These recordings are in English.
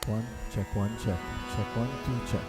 one, check one, check. Check one, two, check.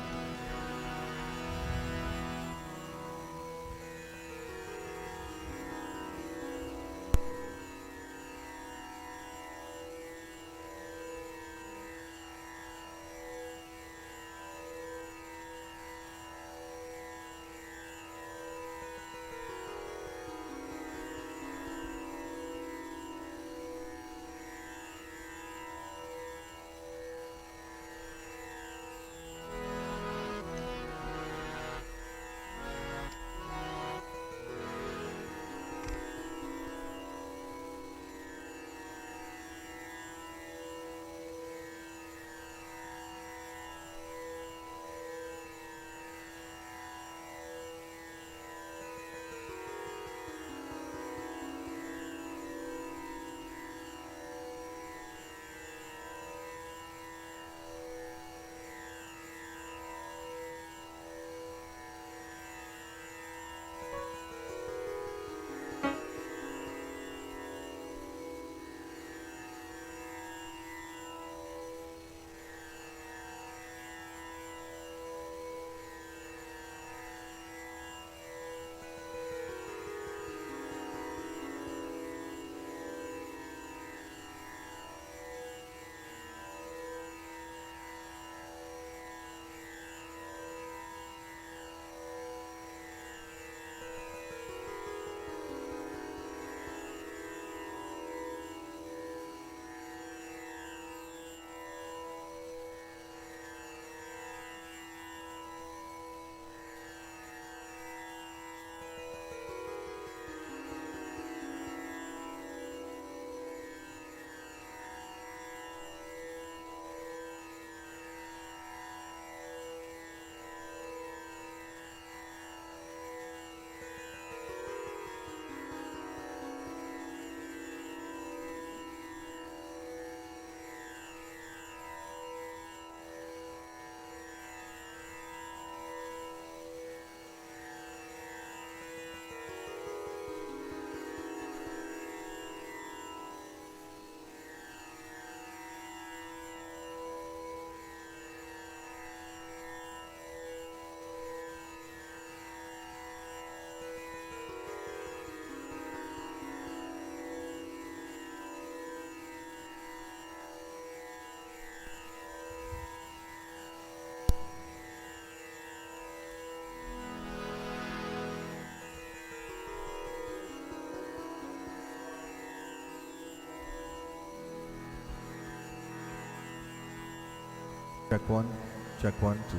Check one, two.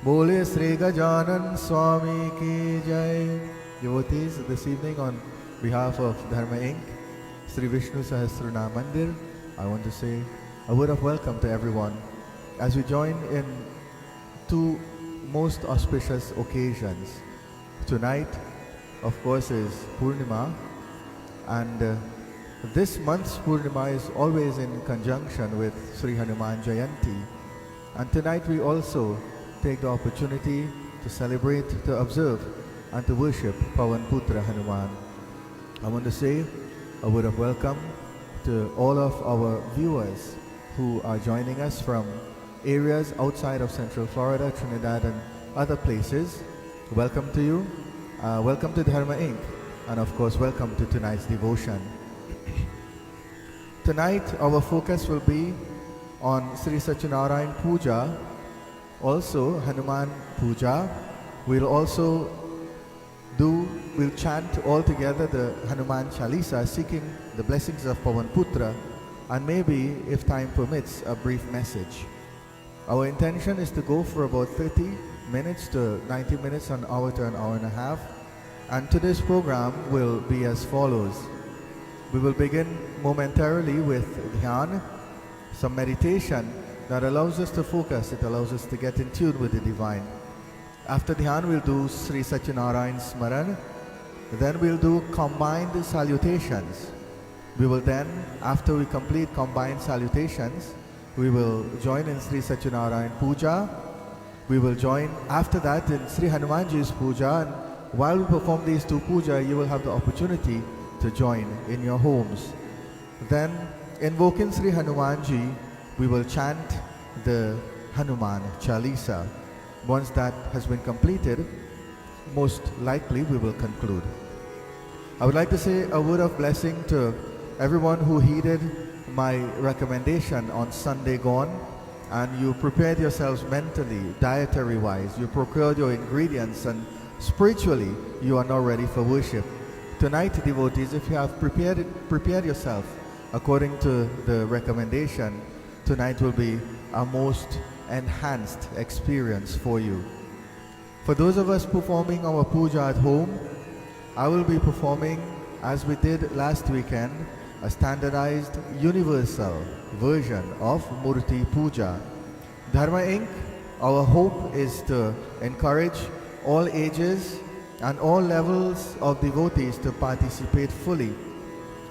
Bole Sri Gajanan Swami ki jai. Devotees, this evening on behalf of Dharma Inc., Sri Vishnu Sahasranam Mandir, I want to say a word of welcome to everyone as we join in two most auspicious occasions. Tonight, of course, is Purnima, and this month's Purnima is always in conjunction with Sri Hanuman Jayanti. And tonight we also take the opportunity to celebrate, to observe, and to worship Pawan Putra Hanuman. I want to say a word of welcome to all of our viewers who are joining us from areas outside of Central Florida, Trinidad, and other places. Welcome to you. Welcome to Dharma Inc. And of course, welcome to tonight's devotion. Tonight, our focus will be on Sri Satyanarayan Puja, also Hanuman Puja. We'll chant all together the Hanuman Chalisa, seeking the blessings of Pawan Putra, and maybe, if time permits, a brief message. Our intention is to go for about 30 minutes to 90 minutes, an hour to an hour and a half. And today's program will be as follows. We will begin momentarily with Dhyan, some meditation that allows us to focus, it allows us to get in tune with the divine. After Dhyan, we'll do Sri Satyanarayan Smaran. Then we'll do combined salutations. We will then, after we complete combined salutations, we will join in Sri Satyanarayan Puja. We will join after that in Sri Hanumanji's Puja, and while we perform these two puja, you will have the opportunity to join in your homes. Then, invoking Sri Hanumanji, we will chant the Hanuman Chalisa. Once that has been completed, most likely we will conclude. I would like to say a word of blessing to everyone who heeded my recommendation on Sunday gone, and you prepared yourselves mentally, dietary wise, you procured your ingredients, and spiritually you are now ready for worship. Tonight, devotees, if you have prepared yourself according to the recommendation, tonight will be a most enhanced experience for you. For those of us performing our puja at home, I will be performing, as we did last weekend, a standardized universal version of Murti Puja. Dharma Inc., our hope is to encourage all ages and all levels of devotees to participate fully.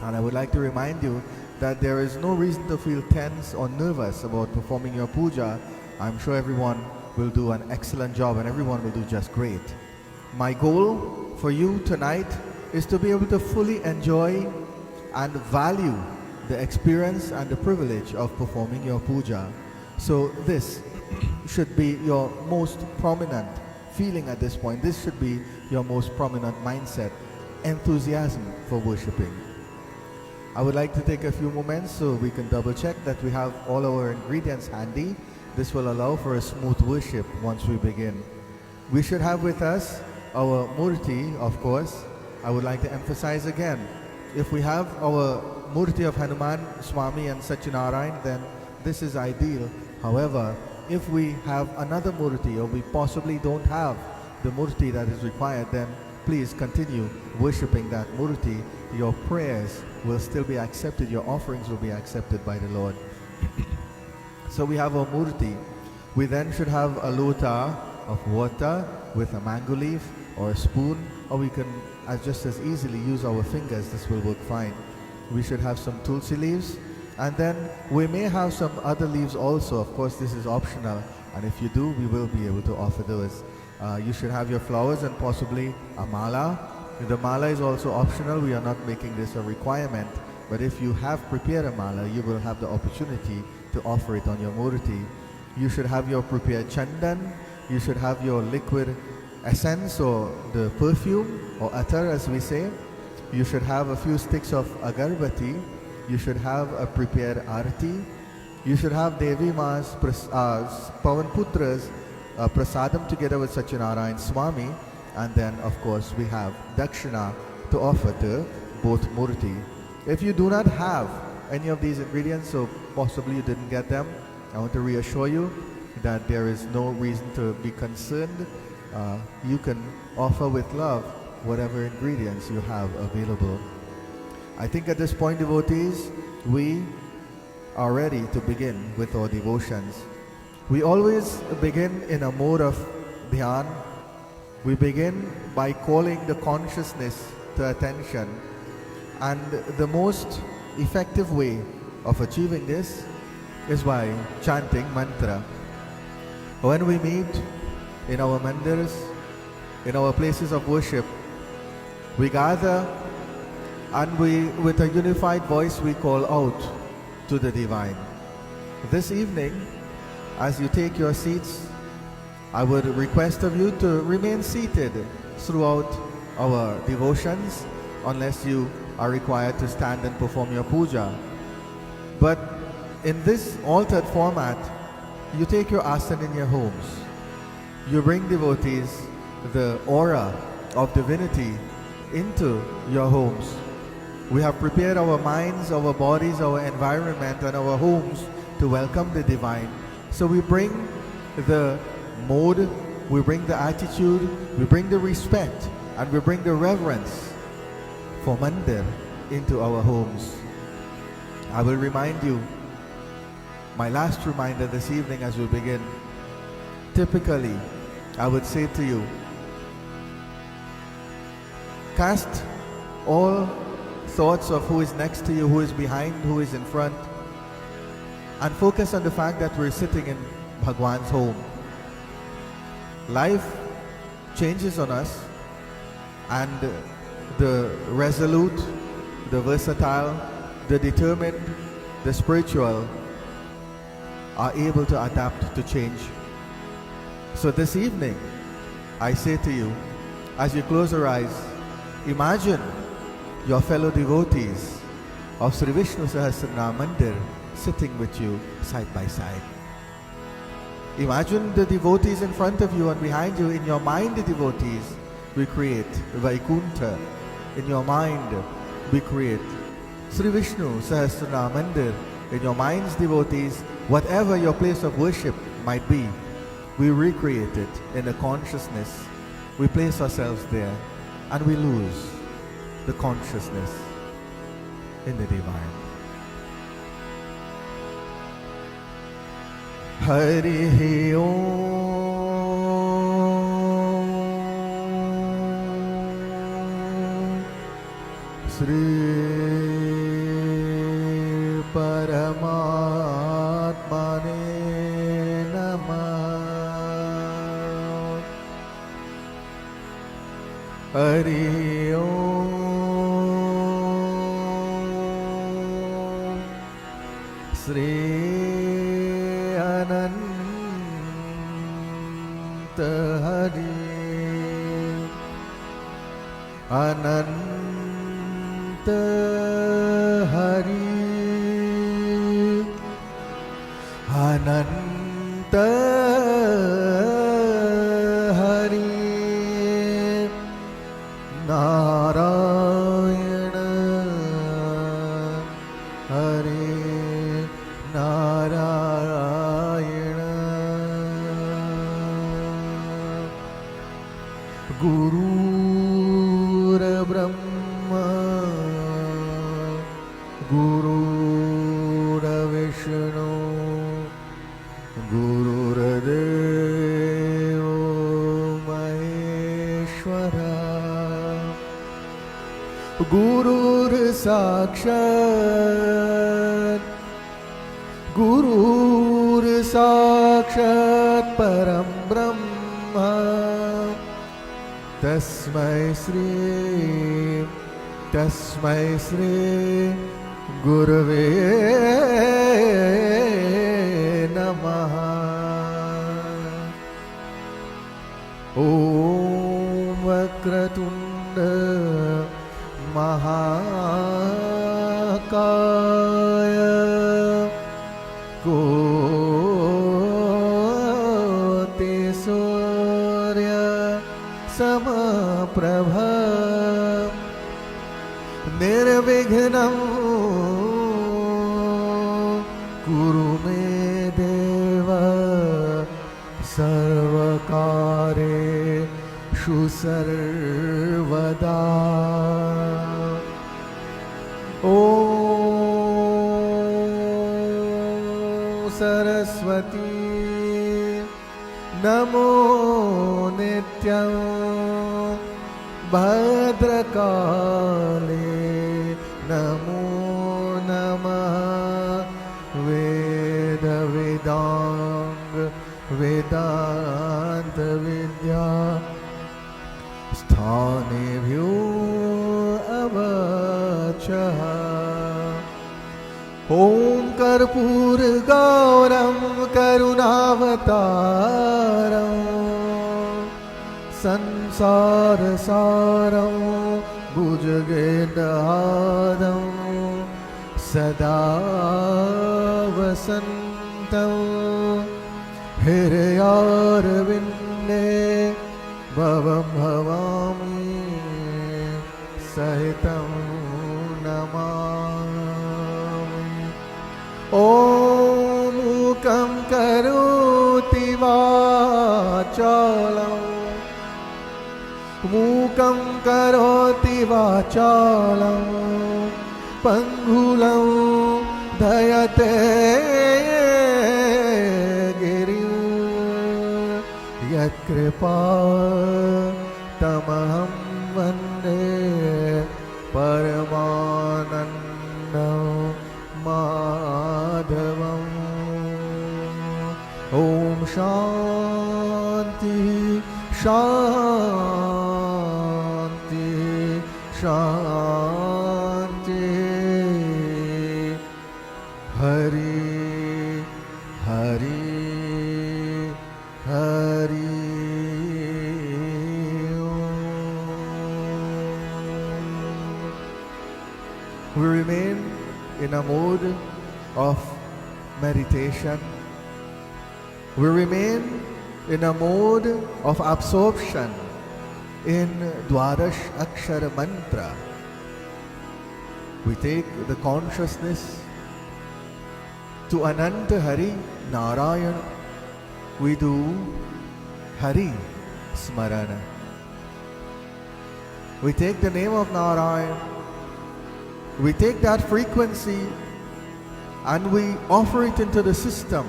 And I would like to remind you that there is no reason to feel tense or nervous about performing your puja. I'm sure everyone will do an excellent job and everyone will do just great. My goal for you tonight is to be able to fully enjoy and value the experience and the privilege of performing your puja. So this should be your most prominent feeling at this point. This should be your most prominent mindset, enthusiasm for worshipping. I would like to take a few moments so we can double check that we have all our ingredients handy. This will allow for a smooth worship once we begin. We should have with us our Murti, of course. I would like to emphasize again, if we have our Murti of Hanuman, Swami and Satyanarayan, then this is ideal. However, if we have another Murti or we possibly don't have the Murti that is required, then please continue worshipping that Murti. Your prayers will still be accepted, your offerings will be accepted by the Lord. So we have our Murti. We then should have a lota of water with a mango leaf or a spoon, or we can just as easily use our fingers. This will work fine. We should have some tulsi leaves, and then we may have some other leaves also. Of course, this is optional, and if you do, we will be able to offer those. You should have your flowers and possibly a mala. The mala is also optional. We are not making this a requirement, but if you have prepared a mala, you will have the opportunity to offer it on your Murti. You should have your prepared chandan. You should have your liquid essence or the perfume or attar as we say. You should have a few sticks of agarbati. You should have a prepared arati. You should have Devi Ma's Pavan Putra's prasadam together with Satyanarayan Swami. And then of course we have dakshina to offer to both Murti. If you do not have any of these ingredients, so possibly you didn't get them, I want to reassure you that there is no reason to be concerned. You can offer with love whatever ingredients you have available. I think at this point, devotees, we are ready to begin with our devotions. We always begin in a mode of dhyan. We begin by calling the consciousness to attention, and the most effective way of achieving this is by chanting mantra. When we meet in our mandirs, in our places of worship, we gather and with a unified voice we call out to the divine. This evening, as you take your seats, I would request of you to remain seated throughout our devotions unless you are required to stand and perform your puja. But in this altered format, you take your asana in your homes. You bring, devotees, the aura of divinity into your homes. We have prepared our minds, our bodies, our environment and our homes to welcome the divine. So we bring the mode, we bring the attitude, we bring the respect, and we bring the reverence for mandir into our homes. I will remind you, my last reminder this evening as we begin. Typically, I would say to you, cast all thoughts of who is next to you, who is behind, who is in front, and focus on the fact that we're sitting in Bhagwan's home. Life changes on us, and the resolute, the versatile, the determined, the spiritual are able to adapt to change. So this evening, I say to you, as you close your eyes, imagine your fellow devotees of Sri Vishnu Sahasranam Mandir sitting with you side by side. Imagine the devotees in front of you and behind you. In your mind, the devotees, we create Vaikuntha. In your mind, we create Sri Vishnu Sahasranam Mandir. In your mind's devotees, whatever your place of worship might be, we recreate it in the consciousness. We place ourselves there and we lose the consciousness in the divine. Hari Om Sri Paramatmane Namah. Hari Om Sri Ananta Hari Ananta Hari Ananta Hari Narayana Hari Narayana Gurur Brahma Gurur Vishnu Gurudevo Maheshwara Gurur Sakshat Param Brahma Tasmai Sri Gurave Namaha. Om Vakratunda Mahakaya Koti Surya Samaprabha Nirvighnam Kuru me Deva Sarvakareshu Sarvada. Om Saraswati Namo Nityam Bhadrakale Namo Namah Veda Vedang Vedanta Vidya Sthanebhyo Avachaha. Om Karpur Gauram Karunavataram Sansar Saram Bhujagedhadam Sada Vasantam Hiryarvinde Bhavam Bhavami Sahitam Namami. Om Mukam Karoti Vachalam Mukam Karoti Vachalam Pangulam Dayate Girim Yatkripa Tamaham Vande Paramanandam Madhavam. Om Shanti Shanti Shanti. Hari Hari We remain in a mode of meditation. We remain in a mode of absorption in Dwadash Akshara Mantra. We take the consciousness to Ananta Hari Narayana. We do Hari Smarana. We take the name of Narayan. We take that frequency and we offer it into the system,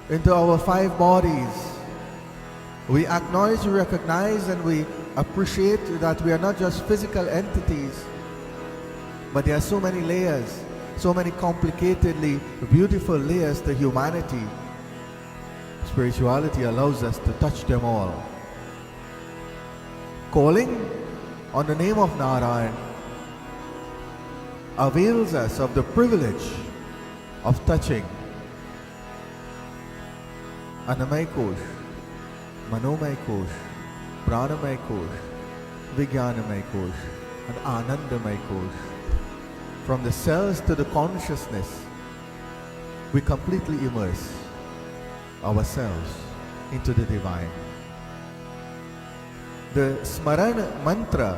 into our 5 bodies. We acknowledge, we recognize, and we appreciate that we are not just physical entities, but there are so many layers, so many complicatedly beautiful layers to humanity. Spirituality allows us to touch them all. Calling on the name of Narayan avails us of the privilege of touching Annamaya Kosh, Manomaya Kosh, Pranamaya Kosh, Vijnanamaya Kosh, and Anandamaya Kosh. From the cells to the consciousness, we completely immerse ourselves into the divine. The Smarana mantra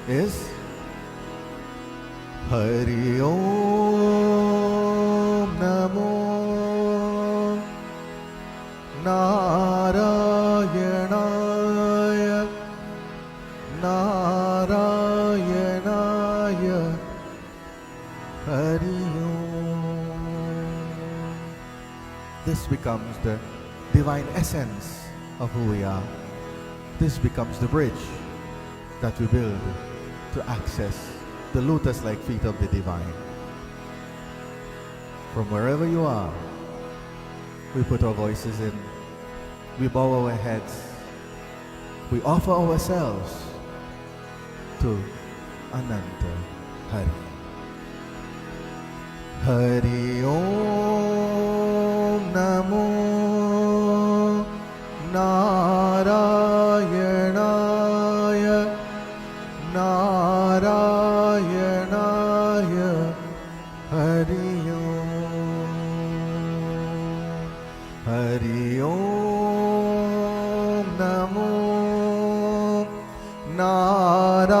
is Hari Om Namo Narayanaya Narayanaya Hari Om. This becomes the divine essence of who we are. This becomes the bridge that we build to access the lotus-like feet of the divine. From wherever you are, we put our voices in, we bow our heads, we offer ourselves to Ananta Hari. Hari Om Namo Narayanaya Narayanaya Hari Om. Hari Om Namo Narayanaya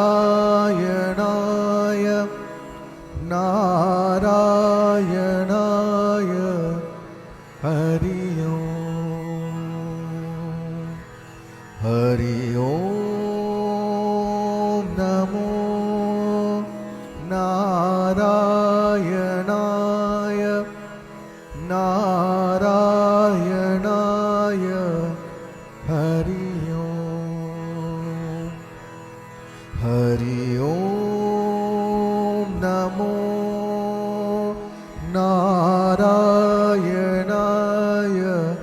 Narayanaya Hari Om. Hari Om Namo Narayanaya Narayanaya Hari Om. Hari Om Namo Narayanaya Narayanaya Hari Om. Hari Om Namo Narayanaya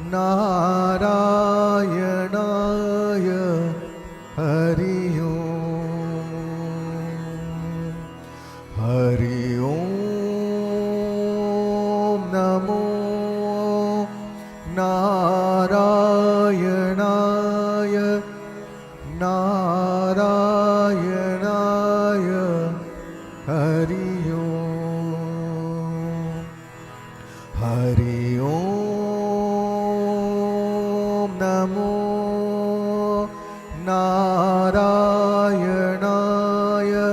Narayanaya Hari Om. Hari Om Namo Narayanaya Narayanaya Hari Om. Hari Om Namo Narayanaya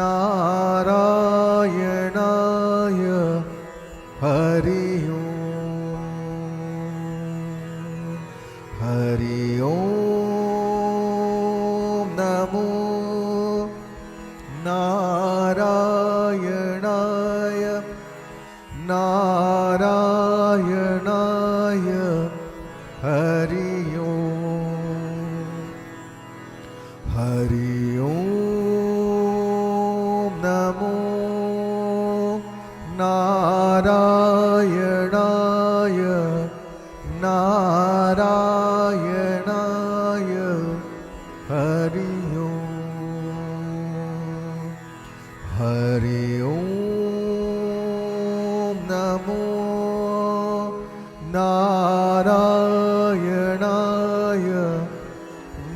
Narayanaya Hari Om. Hari Om Namo Narayanaya Narayanaya Hari Om. Hari Om Namo Narayanaya Narayanaya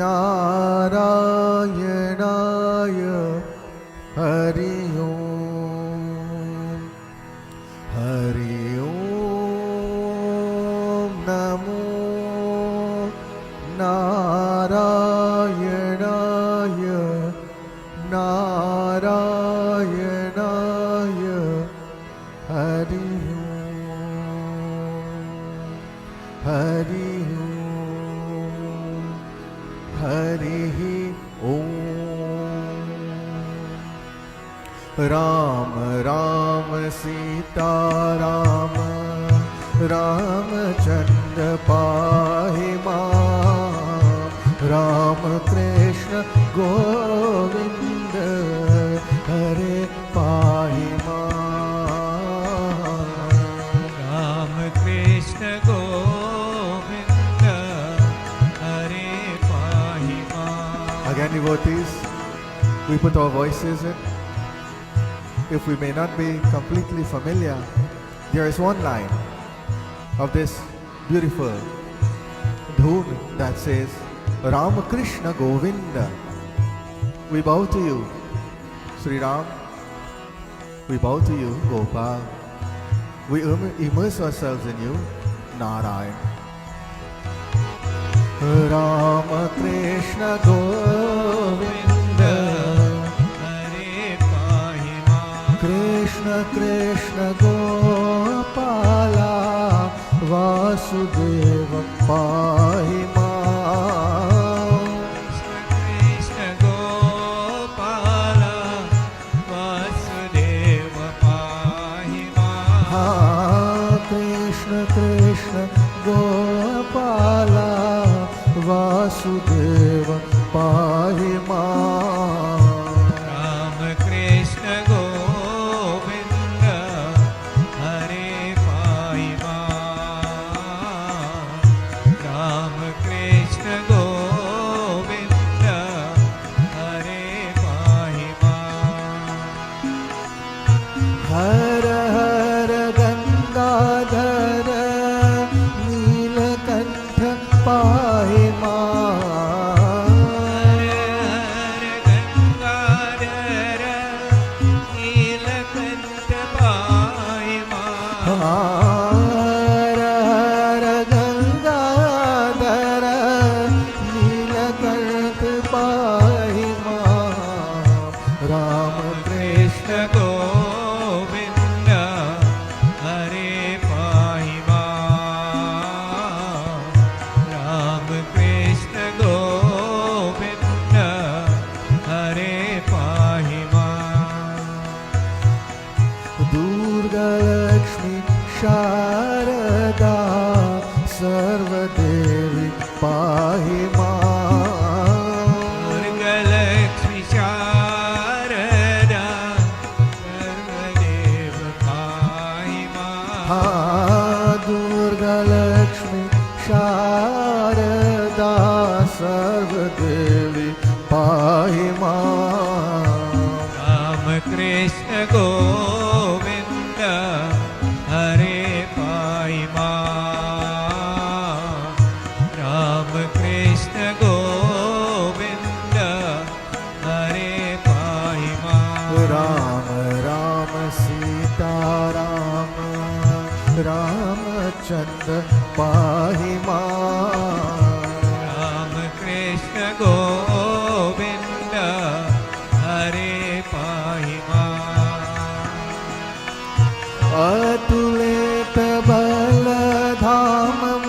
नारायणाय हरि ओम। हरि ओम नमो नारायणाय नारायणाय हरि ओम। हरि ओम। हरि ओम। राम राम सीता राम रामचंद्र पाहि मां। राम कृष्ण गोविंद हरे पाहि मां। राम कृष्ण गोविंद हरे पाहि मां। Again, devotees, we put our voices in. If we may not be completely familiar, there is one line of this beautiful dhoon that says, Ram Krishna Govinda. We bow to you, Sri Ram. We bow to you, Gopal. We immerse ourselves in you, Narayan. Ram Krishna Govinda. Krishna Krishna Gopala Vasudeva Pahi Maa. Krishna Gopala Vasudeva Pahi Maa. Krishna Krishna Gopala Vasudeva Pahi Maa. Ram Krishna Govinda Hare Pahi Maa. Ram Krishna Govinda Hare Pahi Maa. Har Har Gangadhar Neelakantha Pahi Maa. Har Har Gangadhar Neelakantha Pahi Maa. Ram Krishna Govinda Hare Pahi Maa. Ram Krishna Govinda Hare Pahi Maa. Durga Lakshmi Sharada Sarvadevi Pahi Maa. Durga Lakshmi Sharada Sarvadeva Pahi Maa. Durga Lakshmi Sharada Sarvadevi Pahi Maa. Ram Krishna Govinda Hare Pahi Maa. Ram Krishna Govinda Hare Pahi Maa. Ram Ram Sita Ram Ramchandra Pahi Maa. Ram Krishna Govinda Hare Pahi Maa. अतुलित बल धामं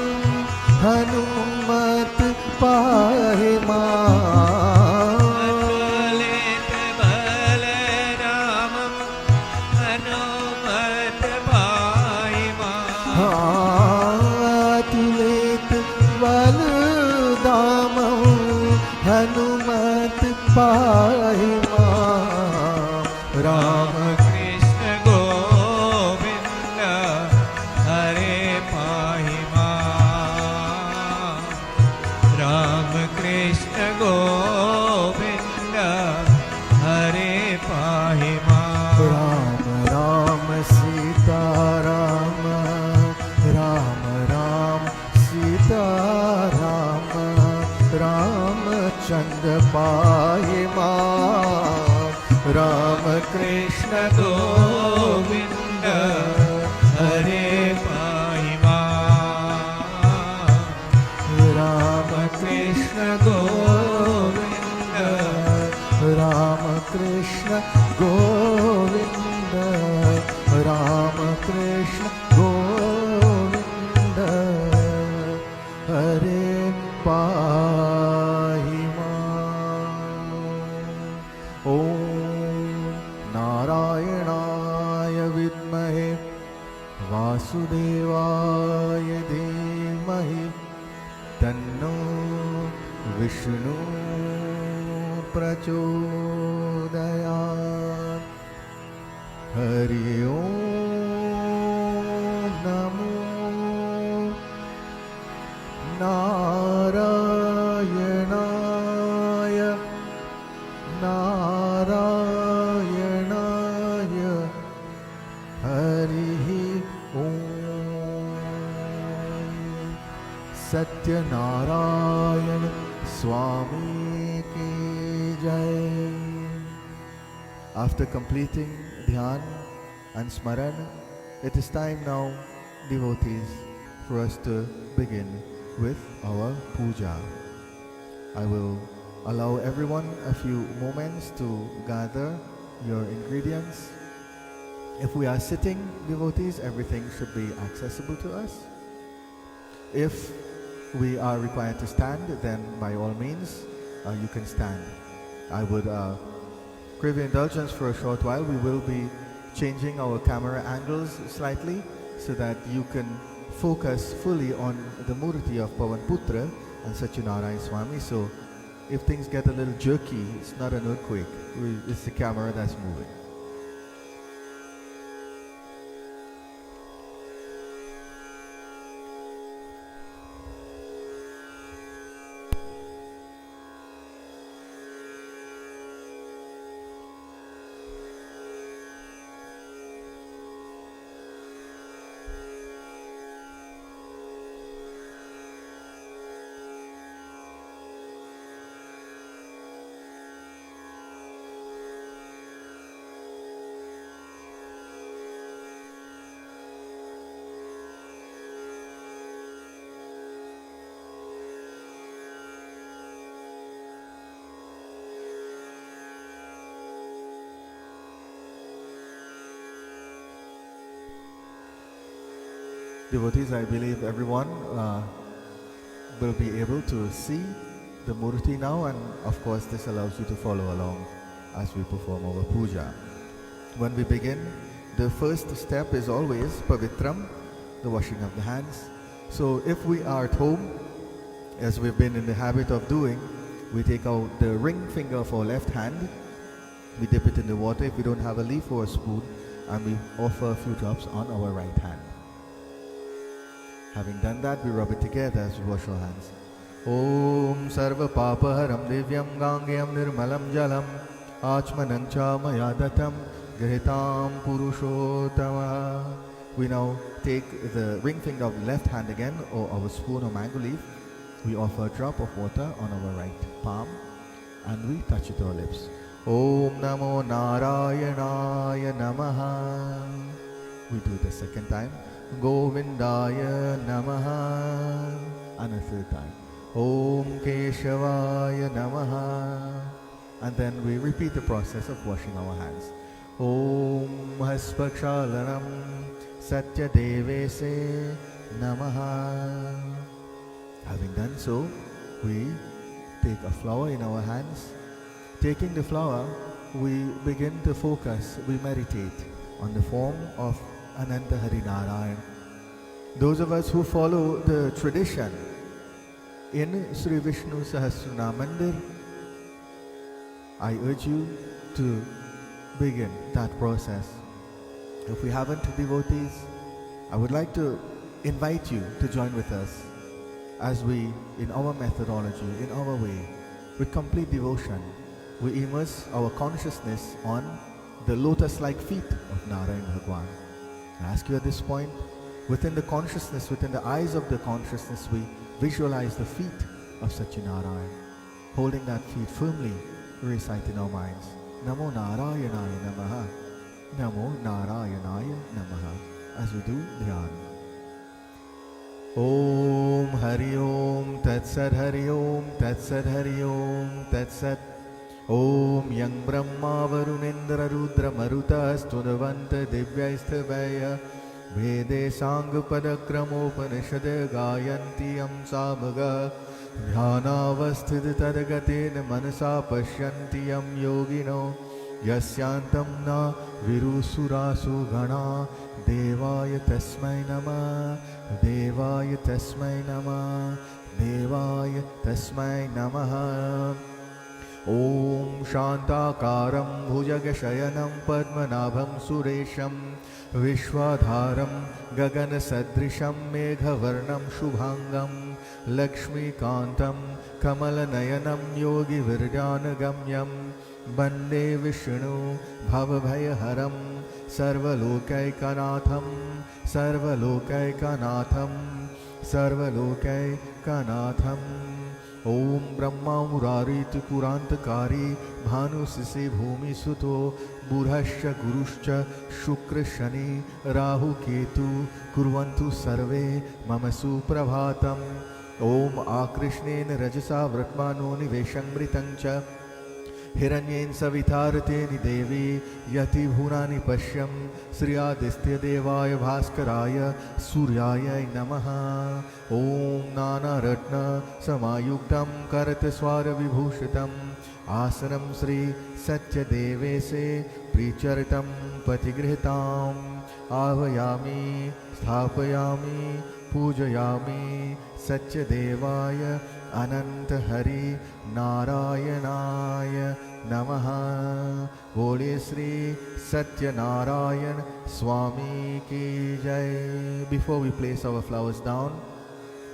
हनुमत पाहि मां. अतुलित बल रामं हनुमत पाहि मां. अतुलित बल धामं हनुमत पाहि मां. राम कृष्ण गोविंद हरे पाहि मां. राम कृष्ण गोविंद हरे पाहि मां. राम राम सीता राम राम राम सीता राम राम चंद पाहि मां राम कृष्ण गोविंद हरे पाहि मां राम कृष्ण गोविंद राम कृष्ण गोविंद राम कृष्ण गोविंद हरे पाहि मां। ॐ नारायणाय विद्महे वासुदेवाय धीमहि तन्नो विष्णु प्रचोदयात्। हरि ओम नमो नारायणाय नारायणाय हरि ओम। सत्यनारायण स्वामी की जय। After completing dhyan and smaran, it is time now, devotees, for us to begin with our puja. I will allow everyone a few moments to gather your ingredients. If we are sitting devotees, everything should be accessible to us. If we are required to stand, then by all means, you can stand. I would crave your indulgence for a short while. We will be changing our camera angles slightly so that you can focus fully on the murti of Pavan Putra and Satyanarayana Swami. So if things get a little jerky, it's not an earthquake, it's the camera that's moving. Devotees, I believe everyone will be able to see the murti now, and of course this allows you to follow along as we perform our puja. When we begin, the first step is always pavitram, the washing of the hands. So if we are at home, as we've been in the habit of doing, we take out the ring finger of our left hand, we dip it in the water if we don't have a leaf or a spoon, and we offer a few drops on our right hand. Having done that, we rub it together as we wash our hands. Om Sarva Papaharam Divyam Gangyam Nirmalam Jalam Achmanam Chamayadatam Gritam Purushottama. We now take the ring finger of the left hand again, or our spoon or mango leaf. We offer a drop of water on our right palm and we touch it to our lips. Om Namo Narayanaya Namaha. We do it a second time. Govindaya Namaha. And a third time. Om Keshavaya Namaha. And then we repeat the process of washing our hands. Om Haspakshalanam Satya Devese Namaha. Having done so, we take a flower in our hands. Taking the flower, we begin to focus, we meditate on the form of Ananta Harinarayan. Those of us who follow the tradition in Sri Vishnu Sahasranam Mandir, I urge you to begin that process. If we haven't, devotees, I would like to invite you to join with us as we, in our methodology, in our way, with complete devotion, we immerse our consciousness on the lotus-like feet of Narayan Bhagwan. I ask you at this point, within the consciousness, within the eyes of the consciousness, we visualize the feet of Satyanarayan. holding that feet firmly, recite in our minds, Namo Narayanaya Namaha, Namo Narayanaya Namaha, as we do dhyan. Om Hari Om Tat Sat Hari Om Tat Sat Hari Om Tat Sat. Om Yang Brahma Varunendra Rudra Maruta Stunavanta Divyaisthavaya Vede Sang Padakramopanishade Gayanti Am Samaga Dhyanavasthit Tadagaten Manasa Pashyanti Am Yogino Yasyantam Na Virusurasu Gana Devaya Tasmai Namah Devaya Tasmai Namah Devaya Tasmai Namaha. Om Shantakaram Bhujagasayanam Padmanabham Suresham Vishwadharam Gagana Sadrisham Meghavarnam Shubhangam Lakshmi Kantam Kamalanayanam Yogi Virjanagamyam Bande Vishnu Bhavabhayaharam Sarvalokaikkanatham Sarvalokaikkanatham Sarvalokaikkanatham. Om Brahma Murari Tukurantakari Bhanu Sise Bhumi Suto Burhasya Guruscha Shukra Shani Rahu Ketu Kurvantu Sarve Mama Suprabhatam. Om Akrishnen Rajasa Vratmano Niveshamritancha Hiranyen Savitharateni Devi Yati Bhunani Pashyam Sriyadistya Devaya Bhaskaraya Suryaya Namaha. Om Nana Ratna Samayuktam Karataswara Vibhushitam Asanam Sri Satya Devese Pricharitam Patigrhitam Avayami Sthapayami Pujayami Satya Devaya Ananta Hari Narayanaya Namaha. Bole Sri Satya Narayan Swami Ki Jai. Before we place our flowers down,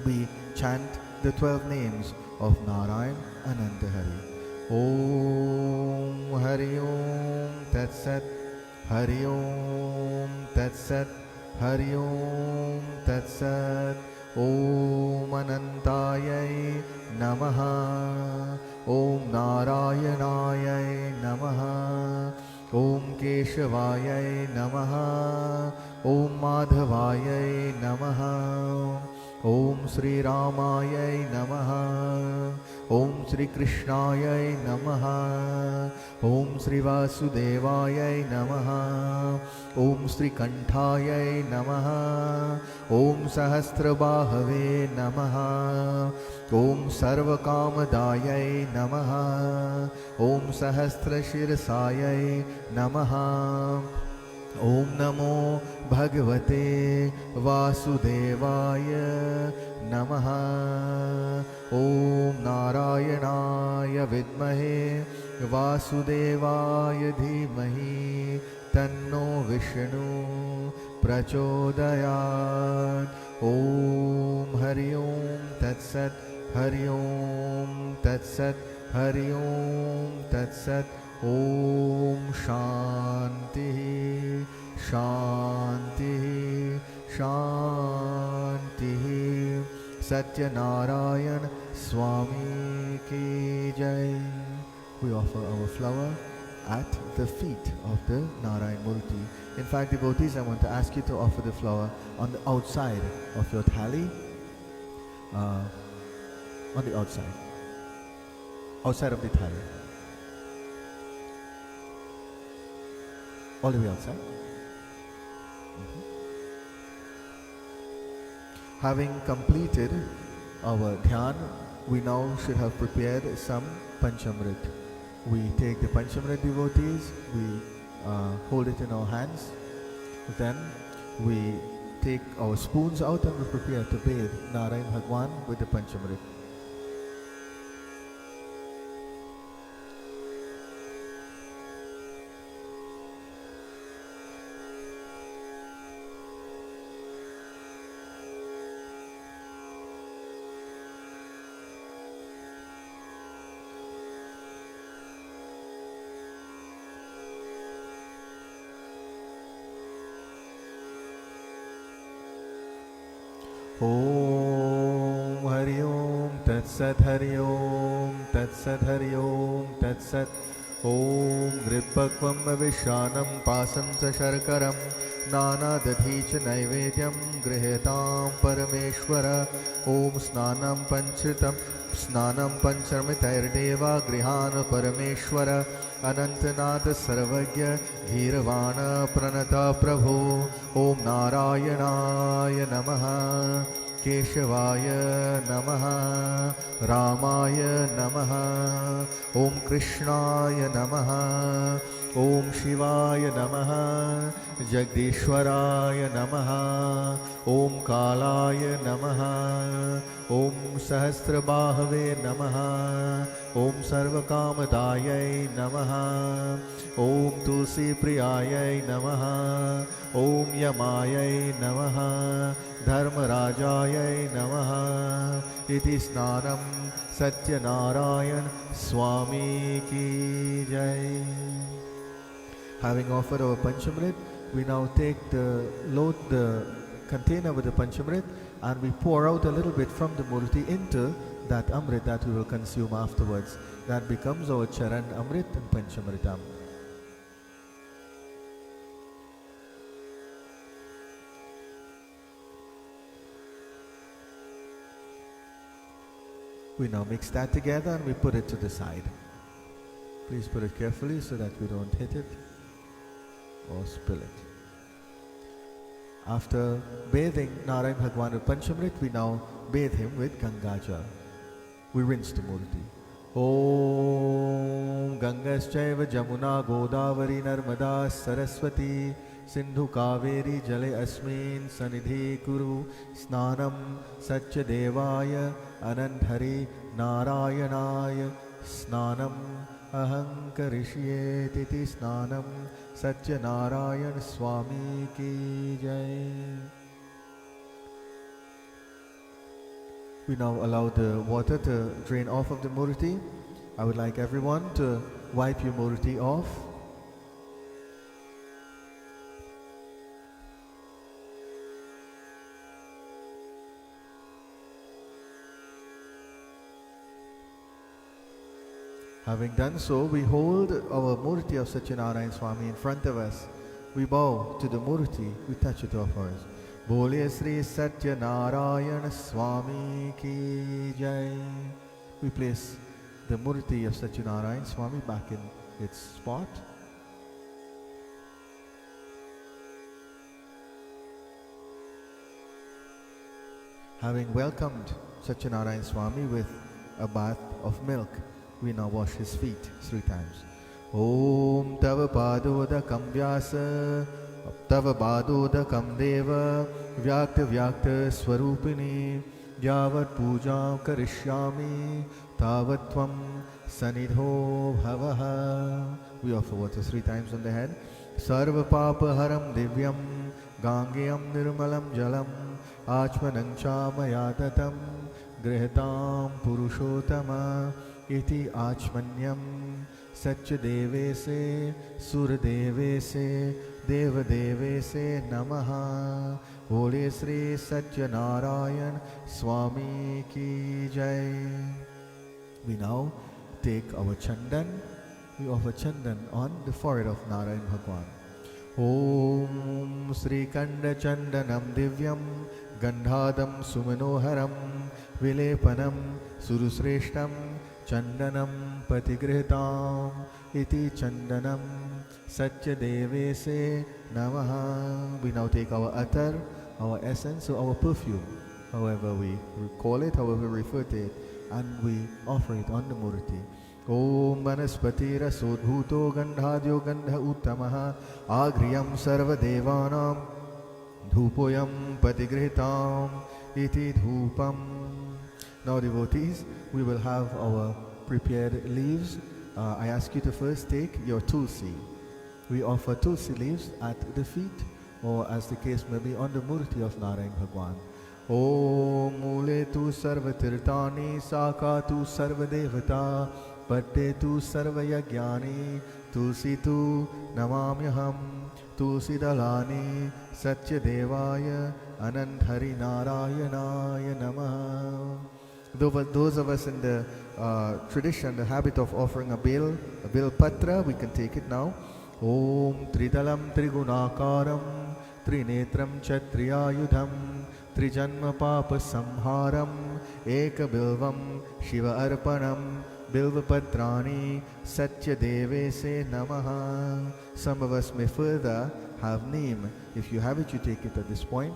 we chant the 12 names of Narayan Ananta Hari. Om Hari Om Tat Sat Hari Om Tat Sat Hari Om Tat Sat. Om Anantayai Namaha. Om Narayanayai Namaha. Om Keshavayai Namaha. Om Madhavayai Namaha. Om Sri Ramayai Namaha. Om Sri Krishnayai Namaha. Om Sri Vasudevayai Namaha. Om Sri Kanthayai Namaha. Om Sahasrabahave Namaha. Om Sarvakamadayai Namaha. Om Sahasrashirsayai Namaha. Om Namo Bhagavate Vasudevaya Namaha. Om Narayanaya Vidmahe Vasudevaya Dhimahi Tanno Vishnu Prachodayat. Om Hari Om Tat Sat Hari Om Tat Sat Hari Om Tat Sat. Om Shanti Shanti Shanti. Satyanarayan Swami Ki Jai. We offer our flower at the feet of the Narayan Murti. In fact, devotees, I want to ask you to offer the flower on the outside of your thali. On the outside of the thali. All the way outside. Having completed our dhyan, we now should have prepared some Panchamrit. We take the Panchamrit, devotees, we hold it in our hands. Then we take our spoons out and we prepare to bathe Narayan Bhagwan with the Panchamrit. Om Hari Om Tat Sat Hari Om तत्सत् हरि ओम तत्सत् ओम गृह्पक्वं विशानं पासं च शर्करं नानादधि च नैवेद्यं गृह्यतां परमेश्वर ओम स्नानं पंचर्मितैर्देवा गृहान् परमेश्वर अनंतनाथ सर्वज्ञ धीरवाण प्रणता प्रभो ओम नारायणाय नमः केशवाय नमः रामाय नमः ओम कृष्णाय नमः ओम शिवाय नमः जगदीश्वराय नमः ओम कालाय नमः ओम सहस्रबाहवे नमः ओम सर्वकामदायै नमः ओम तुलसीप्रियायै नमः ओम यमायै नमः धर्मराजायै नमः इति स्नानं सत्यनारायण स्वामी की जय. Having offered our Panchamrit, we now load the container with the Panchamrit and we pour out a little bit from the Murti into that Amrit that we will consume afterwards. That becomes our Charan Amrit and Panchamritam. We now mix that together and we put it to the side. Please put it carefully so that we don't hit it or spill it. After bathing Narayan Bhagwan with Panchamrit, we now bathe him with Gangajal. We rinse the Murti. Om Gangaschaiva Jamuna Godavari Narmada Saraswati Sindhu Kaveri Jale Asmin Sanidhi Kuru Snanam Satya Devaya Anandhari Narayanaya Snanam Aham Karishye Titi Snanam Satya Narayan Swami Ki Jai. We now allow the water to drain off of the Murti. I would like everyone to wipe your Murti off. Having done so, we hold our Murti of Satyanarayan Swami in front of us. We bow to the Murti, we touch it off ours. Bole Sri Satyanarayan Swami Ki Jai. We place the Murti of Satyanarayan Swami back in its spot. Having welcomed Satyanarayan Swami with a bath of milk, we now wash his feet 3 times. Om Tava Padodakam Vyasa Tava Padodakam Deva Vyakta Vyakta Swarupini Yavat Pujam Karishyami Tavat Tvam Sanidho Bhavaha. We offer water 3 times on the head. Sarva Papa Haram Divyam Gangayam Nirmalam Jalam Achmanam Chamayatatam Grihatam Purushottama Iti Achmanyam Satya Deve Se Sura Deve Se Deva Deve Se Namaha. Bole Sri Satyanarayan Swami Ki Jai. We now take our Chandan. We offer Chandan on the forehead of Narayan Bhagwan. Om Sri Kanda Chandanam Divyam Gandhadam Sumanoharam Vilepanam Surusreshtam Chandanam Patigrihtam Iti Chandanam Satya Deve Se Namaha. We now take our attar, our essence, or our perfume, however we call it, however we refer to it, and we offer it on the Murti. Om Vanaspati Rasodbhuto Gandhadyo Gandha Uttamaha Agriyam Sarva Devanam Dhupoyam Patigrihtam Iti Dhupam. Now devotees, we will have our prepared leaves. I ask you to first take your tulsi. We offer tulsi leaves at the feet, or as the case may be, on the Murti of Narayan Bhagwan. Om Mule tu sarva tirtani saka tu sarva devata patte tu sarva yagyani tulsi tu namamyaham tulsi dalani satya devaya anandhari narayanaya namaha. Those of us in the tradition, the habit of offering a bil patra, we can take it now. Om Tridalam Trigunakaram Trinetram Chatriyayudham Trijanma Papa Samharam Eka Bilvam Shiva Arpanam Bilvapatrani Satya Devese Namaha. Some of us may further have neem. If you have it, you take it at this point.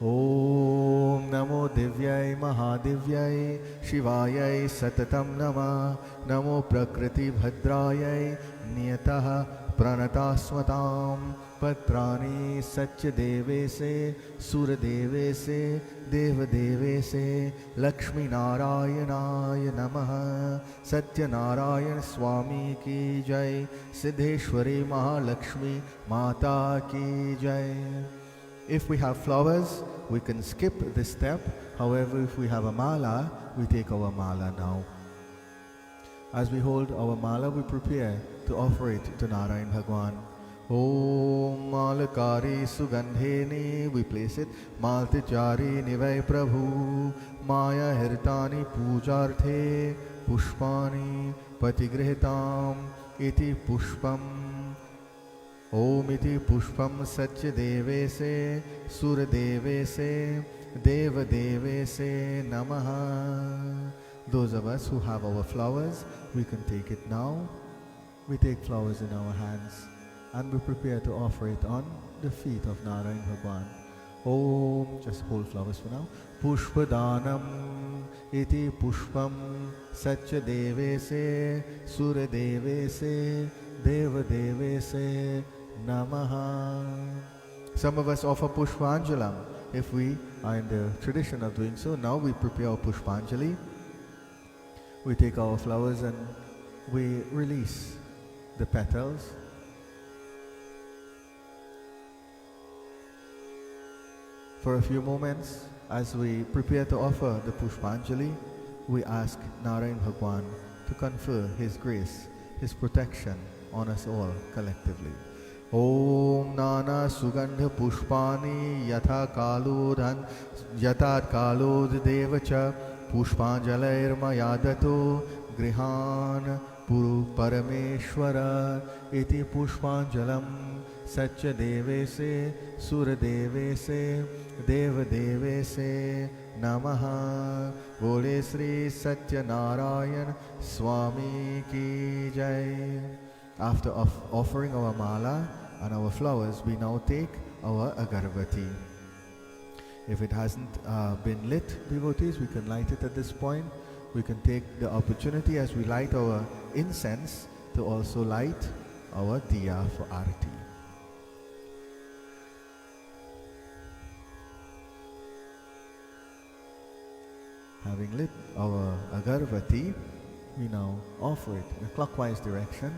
Om Namo Divyai Mahadivyai Shivayai Satatam Nama Namo Prakriti Bhadrayai Niyataha Pranataswatam Patrani Satya Devese Sura Devese Deva Devese Lakshmi Narayanaya Namaha Satya Narayan Swami Ki Jai Siddheshwari Mahalakshmi Mata Ki Jai. If we have flowers, we can skip this step. However, if we have a mala, we take our mala now. As we hold our mala, we prepare to offer it to Narayan Bhagwan. Om Malakari Sugandheni, we place it. Maltichari Nivai Prabhu Maya Hirtani Pujarthe Pushpani Patigrhitam Iti Pushpam. Om iti pushpam satya devese sura devese deva devese namaha. Those of us who have our flowers, we can take it now. We take flowers in our hands and we prepare to offer it on the feet of Narayan Bhagwan. Om, just hold flowers for now. Pushpadanam iti pushpam satya devese sura devese deva devese Namaha. Some of us offer Pushpanjalam if we are in the tradition of doing so. Now we prepare our Pushpanjali. We take our flowers and we release the petals. For a few moments, as we prepare to offer the Pushpanjali, we ask Narayan Bhagwan to confer His grace, His protection on us all collectively. Om Nana Sugandha Pushpani Yatha Kalodhan Yatat Kalod Devacha Pushpanjalair Mayadato Grihan Puru Parameshwara Iti Pushpanjalam Satya Devese Sura Devese Deva Devese Namaha. Bole Sri Satya Narayan Swami Ki Jai. After offering our mala and our flowers, we now take our agarbati. If it hasn't been lit, devotees, we can light it at this point. We can take the opportunity as we light our incense to also light our diya for arati. Having lit our agarbati, we now offer it in a clockwise direction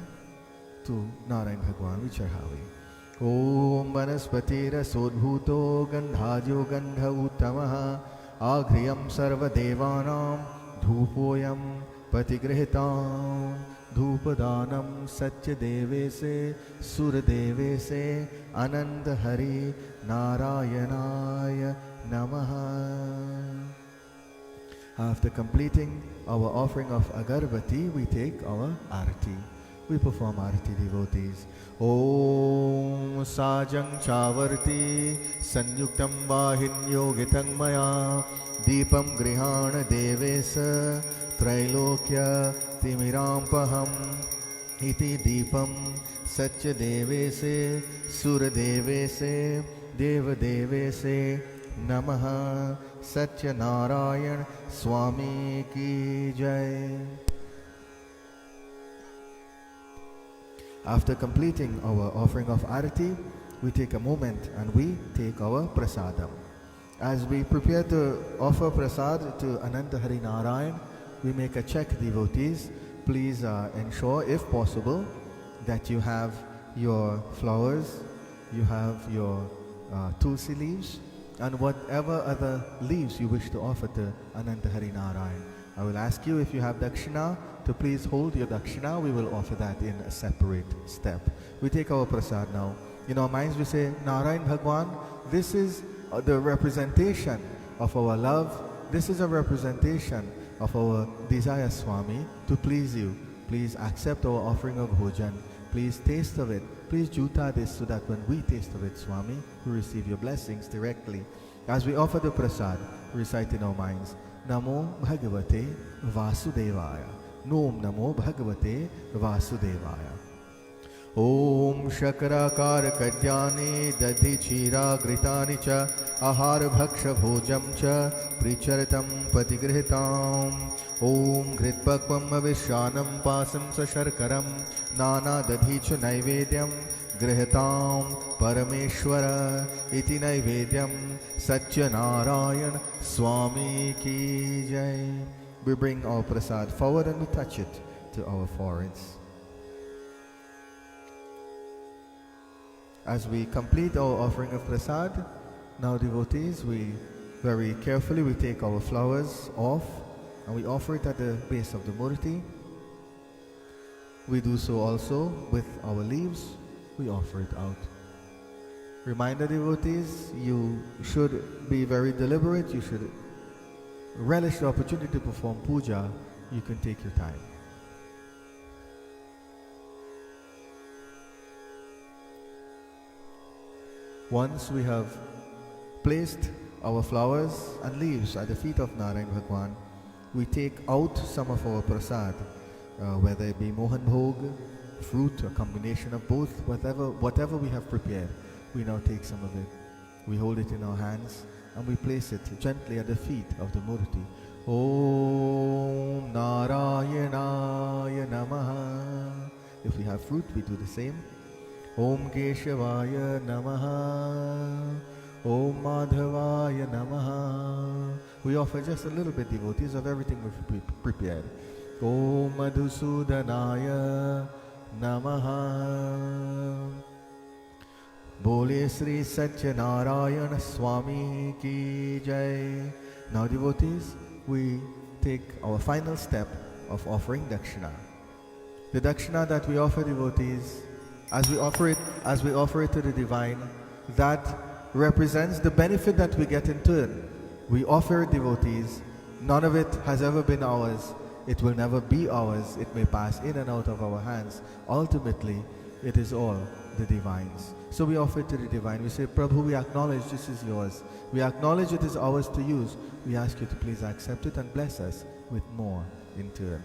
to Narayan Bhagwan Vicharavi. Om Vanaspatira Sodbhuto Gandhajo Gandha Uttamaha Aghriyam Sarva Devanam Dhupoyam Patigrahitam Dhupadanam Satya Devese Sura Devese Ananda Hari Narayanaya Namaha. After completing our offering of agarbati, we take our arati. We perform arati, devotees. Om Sajang Chavarti Sanyuktam Vahinyo Gitang Maya Deepam Grihana Devesa Trailokya Timirampaham Iti Deepam Satya Devese Sura Devese Deva Devese Namaha. Satya Narayan Swami Ki Jai. After completing our offering of arati, we take a moment and we take our prasadam. As we prepare to offer prasad to Ananta Hari Narayan, we make a check, devotees. Please ensure, if possible, that you have your flowers, you have your tulsi leaves, and whatever other leaves you wish to offer to Ananta Hari Narayan. I will ask you, if you have dakshina, to please hold your dakshina. We will offer that in a separate step. We take our prasad now. In our minds we say, Narayan Bhagwan, this is the representation of our love this is a representation of our desire, Swami, to please you. Please accept our offering of bhojan. Please taste of it. Please juta this so that when we taste of it, Swami, we receive your blessings directly. As we offer the prasad, recite in our minds, Namo Bhagavate Vasudevaya. Nom Namo Bhagavate Vasudevaya. Om Shakarakara Kadyani Dadhi Chira Gritani Cha Ahar Bhaksha Bhojam Cha Pricharatam Patigrhitam. Om Gritpakvam Avishanam Pasam Sasharkaram Nana Dadhi Cha Naivedyam Grihitam Parameshwara Iti Naivedyam Satyanarayan Swami Ki Jai. We bring our prasad forward and we touch it to our foreheads. As we complete our offering of prasad, now devotees, we very carefully we take our flowers off and we offer it at the base of the murti. We do so also with our leaves, we offer it out. Reminder devotees, you should be very deliberate, you should relish the opportunity to perform puja, you can take your time. Once we have placed our flowers and leaves at the feet of Narayan Bhagwan, we take out some of our prasad, whether it be Mohan Bhog, fruit, a combination of both, whatever we have prepared, we now take some of it. We hold it in our hands and we place it gently at the feet of the murti. Om Narayanaya Namaha. If we have fruit, we do the same. Om Keshavaya Namaha. Om Madhavaya Namaha. We offer just a little bit, devotees, of everything we've prepared. Om Madhusudanaya Namaha. Bole Sri Satyanarayana Swami Ki Jai. Now devotees, we take our final step of offering dakshina. The dakshina that we offer, devotees, as we offer it to the divine, that represents the benefit that we get in turn. We offer it, devotees. None of it has ever been ours. It will never be ours. It may pass in and out of our hands. Ultimately, it is all the divine's. So we offer it to the divine. We say, Prabhu, we acknowledge this is yours. We acknowledge it is ours to use. We ask you to please accept it and bless us with more in turn.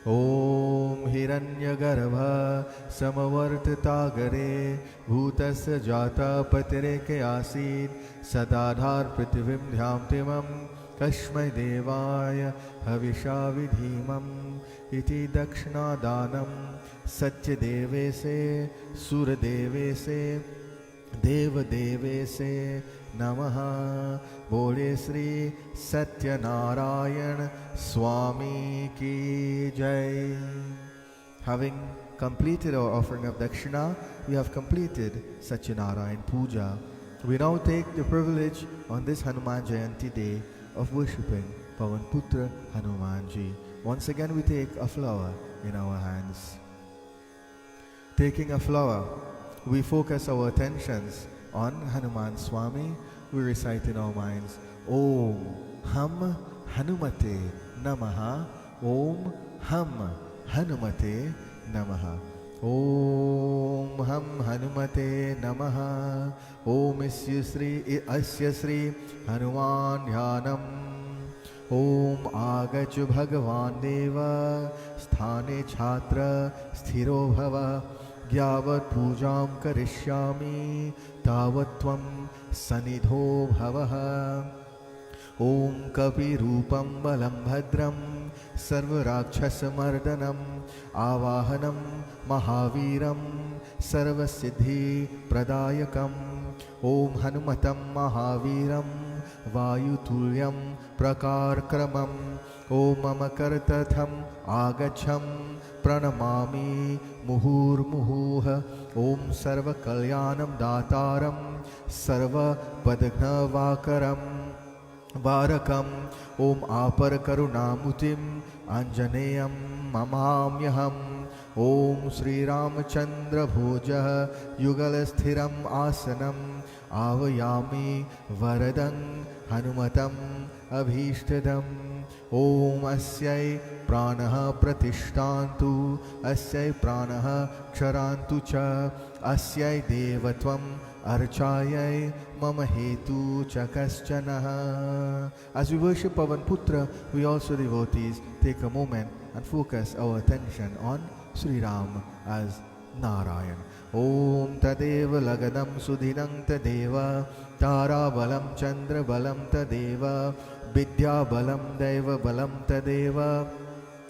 Om Hiranyagarbha Samavartatagare Bhutasya Jata Patireke Asid Sadadhar Prithivim Dhyamtimam Kashmai Devaya Havisha Vidhimam Iti Dakshina Danam Satya Devese Sura Devese Deva Devese Namaha. Bole Sri Satyanarayan Swami Ki Jai. Having completed our offering of dakshina, we have completed Satyanarayan Puja. We now take the privilege on this Hanuman Jayanti day of worshipping Pavan Putra Hanumanji. Once again we take a flower in our hands. Taking a flower, we focus our attentions on Hanuman Swami. We recite in our minds, Om Ham Hanumate Namaha. Om Ham Hanumate Namaha. Om Ham Hanumate Namaha. Om Asya Sri Hanuman Dhyanam. Om Agach Bhagavan Deva Sthane Chhatra Sthiro Bhava. Gyavat Pujam Karishyami Tavatvam Sanidho Bhavaha. Om Kapi Rupam Balam Bhadram Sarva Rakshasa Mardanam Avahanam Mahaviram Sarva Siddhi Pradayakam. Om Hanumatam Mahaviram Vayutulyam Prakarkramam. Om Mamakartatham Agacham Pranamami Muhur Muhuha. Om Sarva Kalyanam Dataram Sarva Padagna Vakaram Varakam. Om Apar Karunamutim Anjaneyam Mamamyaham. ॐ श्रीरामचन्द्र भोजः युगलस्थिरम् आसनम् आवयामि वरदं हनुमतम् अभीष्टदम् ॐ अस्यै प्राणः प्रतिष्ठान्तु अस्यै प्राणः क्षरान्तु च अस्यै देवत्वम् अर्चायै मम हेतु च कश्चनः. As we worship Pavan Putra, we also devotees take a moment and focus our attention on Sri Ram as Narayan. Om Tadeva Lagadam Sudhinam Tadeva Tarabalam Chandra Balam Tadeva Vidya Balam Deva Balam Tadeva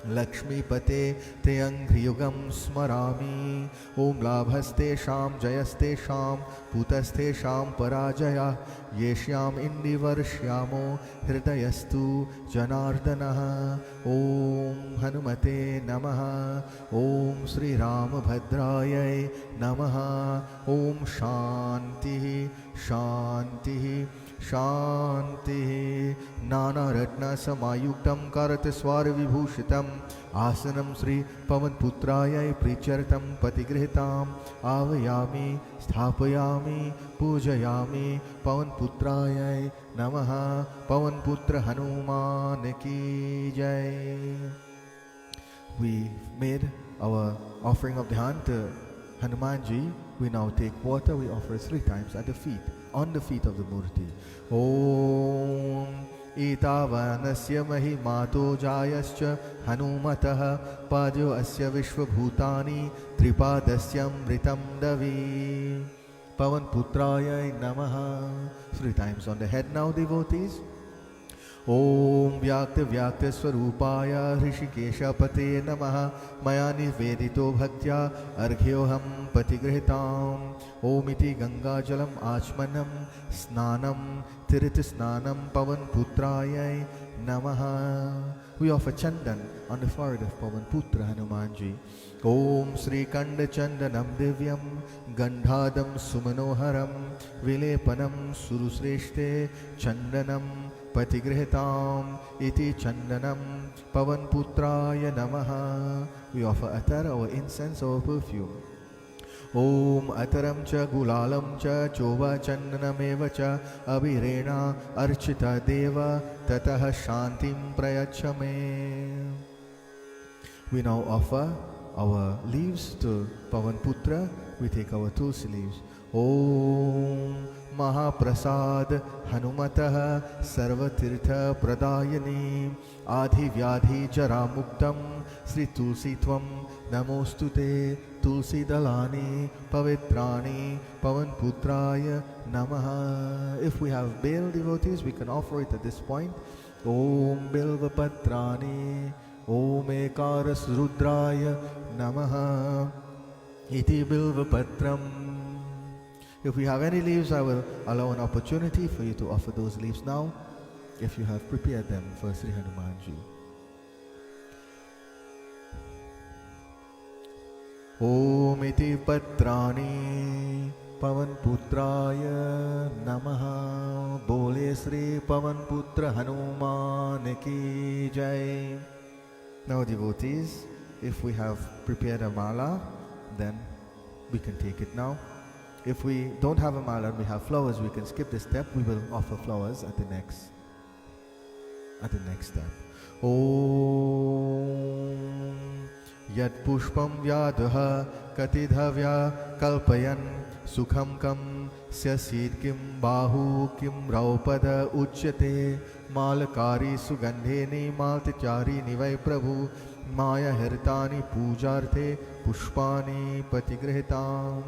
Lakshmi Pate Te Angriyugam Smarami. Om Labhaste Sham Jayaste Sham Putaste Sham Parajaya Yeshyam Indivarshyamo Hridayastu Janardanaha. Om Hanumate Namaha. Om Sri Ramabhadrayai Namaha. Om Shanti Shanti Shanti. Nana Ratna Samayuktam Karataswar Vibhushitam Asanam Sri Pavan Putrayai Pricharatam Patigrhitam Avayami Sthapayami Pujayami Pavan Putrayai Namaha. Pavan Putra Hanuman Ki Jai. We made our offering of Dhyan to Hanumanji. We now take water, we offer it 3 times at the feet, on the feet of the Murti. Om Itavanasya Mahimato Jayascha Hanumatah Padyo Asya Vishwabhutani Tripadasya Mritam Davi. Pavan Putrayai Namaha. 3 times on the head now, devotees. Om Vyakta Vyakta Swarupaya Hrishikesha Pate Namaha. Maya Nivedito Bhaktya Arghyoham Patigrhitam. Om Iti Ganga Jalam Achmanam Snanam Tirith Snanam Pavan Putrayai Namaha. We offer Chandan on the forehead of Pavan Putra Hanumanji. Om Sri Kanda Chandanam Divyam Gandhadam Sumanoharam Vilepanam Surusreshte Chandanam Patigrhitam Iti Chandanam Pavan Putraya Namaha. We offer Atara, our incense, our perfume. Om Ataram Cha Gulalam Cha Chova Chandanameva Cha Abhirena Archita Deva Tataha Shantim Prayachame. We now offer our leaves to Pavan Putra. We take our tulsi leaves. Om Mahaprasad Hanumatah Sarvatirtha Pradayani Adhi Vyadhi Jaramuktam Sri Tulsi Tvam Namostute Tulsi Dalani Pavitrani Pavan Putraya Namaha. If we have Bale devotees, we can offer it at this point. Om Bilva Patrani Om Ekaras Rudraya Namaha Iti Bilva Patram. If we have any leaves, I will allow an opportunity for you to offer those leaves now, if you have prepared them for Sri Hanumanji. Om Iti Patrani Pavan Putraya Namaha. Bole Sri Pavan Putra Hanuman Ki Jai. Now devotees, if we have prepared a mala, then we can take it now. If we don't have a mala and we have flowers, we can skip this step. We will offer flowers at the next step. Om Yad Pushpam Vyadaha Katidhavya Kalpayan Sukham Kam Syasid Kim Bahu Kim Raupada Uchyate Malakari Sugandheni Maltichari Nivai Prabhu Maya Hirtani Pujarte Pushpani Patigrhitam.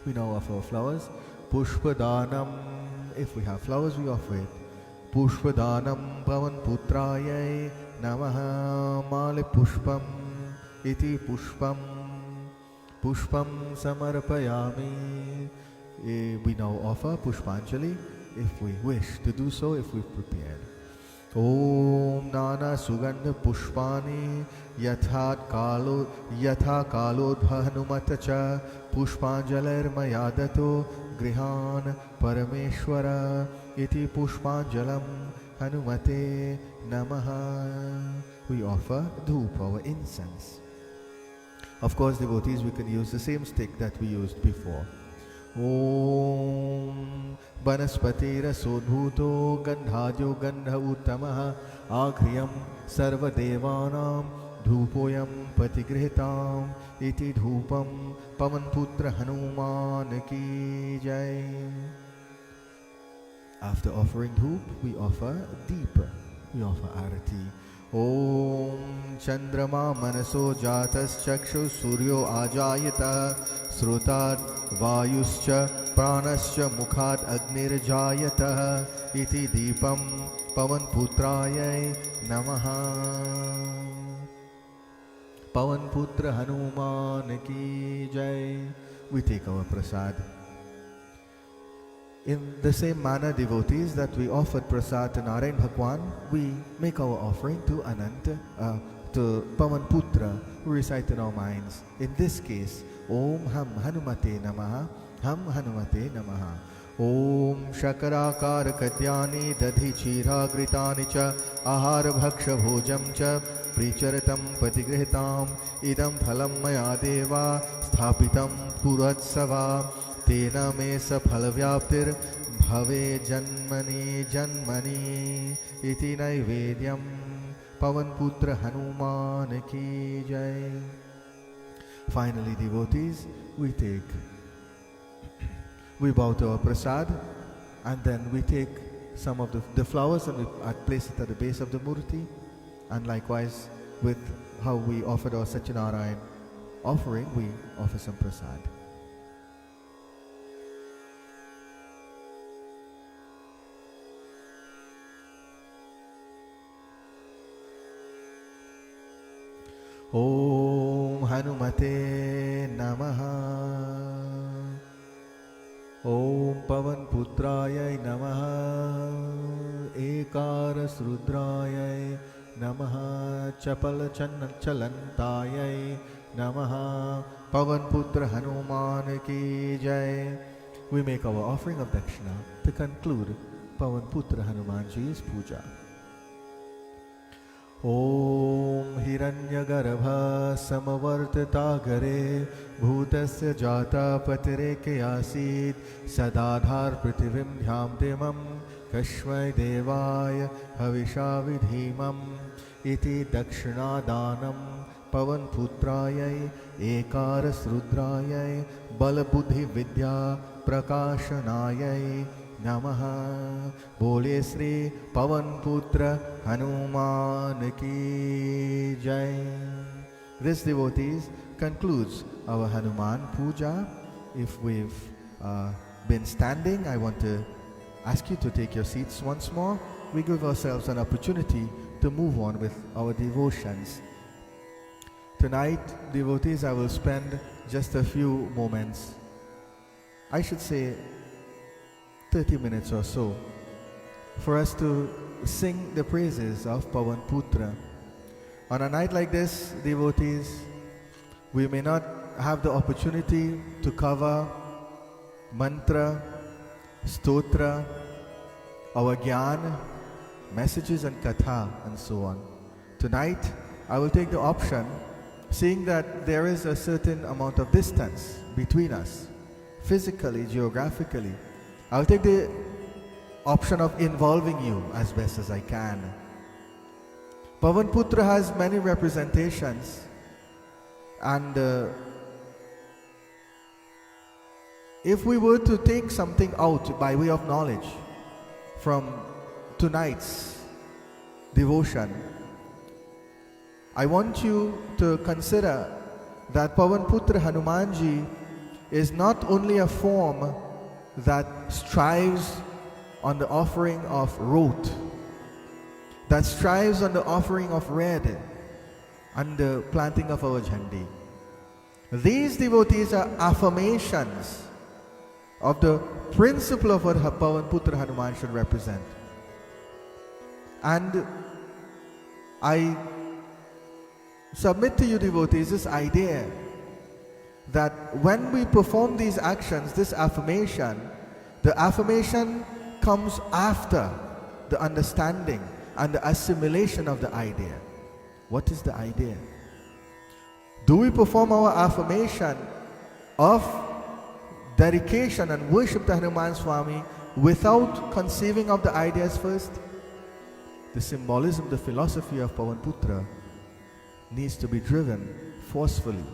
We now offer flowers. Pushpadanam. If we have flowers, we offer it. Pushpadanam Pavan Putrayai Namaha. Mali Pushpam Iti Pushpam Pushpam Samarpayami. We now offer Pushpanjali if we wish to do so, if we've prepared. Om Nana Sugandha Pushpani Yatha Kalodha Hanumatacha Pushpanjaler Mayadato Grihan Parameshwara Iti Pushpanjalam Hanumate Namaha. We offer Dhup, our incense. Of course, devotees, we can use the same stick that we used before. Om Vanaspatira Sodbhuto Gandhajo Gandha Uttamaha Aghriyam Sarvadevanam Dhupoyam Patigrhitam Iti Dhupam Pavanputra Hanuman Ki Jai. After offering dhoop, we offer deep. We offer arati. Om Chandrama Manaso Jatas Chakshu Suryo Ajayata Srutat Vayuscha Pranascha Mukhat Agnir Jayata Iti Deepam Pavanputraya Namaha. Pavanputra Hanuman Ki Jai. We take our prasad. In the same manner, devotees, that we offered prasad to Narayan Bhagwan, we make our offering to Ananta, to Pavanputra, who recite in our minds. In this case, Om Ham Hanumate Namaha, Ham Hanumate Namaha. Om Shakarakar Katyani Dadhi Chira Gritani Cha Ahar Bhaksha Bhojam Cha Pricharatam Patigrhitam Idam Phalam Maya Deva Sthapitam Puratsava Tena me saphala vyaptir bhave janmani janmani iti naivedyam Pavanputra Hanuman Ki Jai. Finally, devotees, we bow to our prasad, and then we take some of the flowers and we place it at the base of the murti, and likewise with how we offered our Satyanarayan offering, we offer some prasad. Om Hanumate Namaha. Om Pavanputraya Namaha. Ekaras Rudraya Namaha. Chapala Chalantaya Namaha. Pavanputra Hanuman Ki Jai. We make our offering of Dakshina to conclude Pavanputra Hanumanji's puja. Om Hiranyagarbha Samavartatagare Bhutasya Jata Patireke Asid Sadadhar Prithivim Dhyamdimam Kashmai Devaya Havisha Vidhimam Iti Dakshinadanam Pavanputrayai Ekaras Rudrayai Balabuddhi Vidya Prakashanayai Namaha. Bole Sri Pavanputra Hanuman Ki Jai. This, devotees, concludes our Hanuman Puja. If we've been standing, I want to ask you to take your seats once more. We give ourselves an opportunity to move on with our devotions. Tonight, devotees, I will spend just a few moments, I should say 30 minutes or so, for us to sing the praises of Pavanputra. On a night like this, devotees, we may not have the opportunity to cover mantra, stotra, our gyan, messages and katha and so on. Tonight, I will take the option, seeing that there is a certain amount of distance between us, physically, geographically, I'll take the option of involving you as best as I can. Pavanputra has many representations, and if we were to take something out by way of knowledge from tonight's devotion, I want you to consider that Pavanputra Hanumanji is not only a form that strives on the offering of rote, that strives on the offering of red and the planting of our jhandi. These devotees are affirmations of the principle of what Pavanputra Hanuman should represent. And I submit to you, devotees, this idea that when we perform these actions, this affirmation, the affirmation comes after the understanding and the assimilation of the idea. What is the idea? Do we perform our affirmation of dedication and worship to Hanuman Swami without conceiving of the ideas first? The symbolism, the philosophy of Pavanputra needs to be driven forcefully.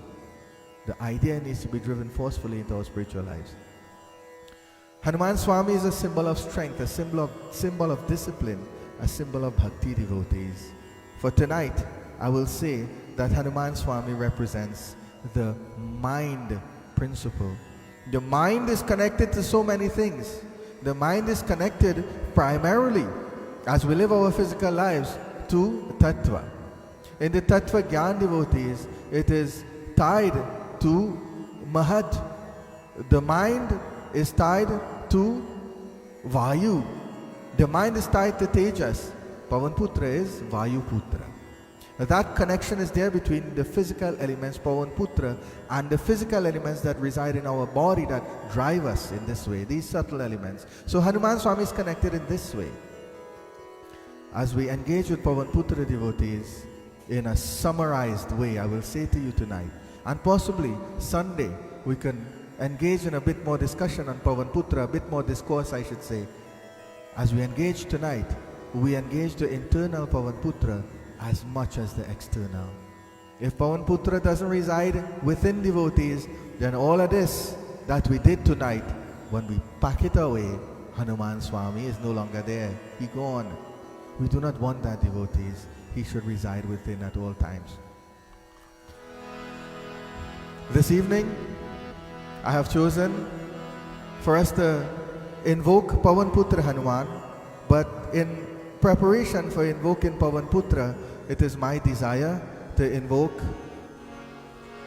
The idea needs to be driven forcefully into our spiritual lives. Hanuman Swami is a symbol of strength, a symbol of discipline, a symbol of bhakti devotees. For tonight, I will say that Hanuman Swami represents the mind principle. The mind is connected to so many things. The mind is connected primarily, as we live our physical lives, to Tattva. In the Tattva Gyan devotees, it is tied to Mahad. The mind is tied to Vayu. The mind is tied to Tejas. Pavanputra is Vayuputra. That connection is there between the physical elements, Pavanputra, and the physical elements that reside in our body that drive us in this way, these subtle elements. So Hanuman Swami is connected in this way. As we engage with Pavanputra devotees in a summarized way, I will say to you tonight, and possibly Sunday, we can engage in a bit more discussion on Pavanputra, a bit more discourse, I should say. As we engage tonight, we engage the internal Pavanputra as much as the external. If Pavanputra doesn't reside within devotees, then all of this that we did tonight, when we pack it away, Hanuman Swami is no longer there. He gone. We do not want that, devotees. He should reside within at all times. This evening, I have chosen for us to invoke Pavanputra Hanuman, but in preparation for invoking Pavanputra, it is my desire to invoke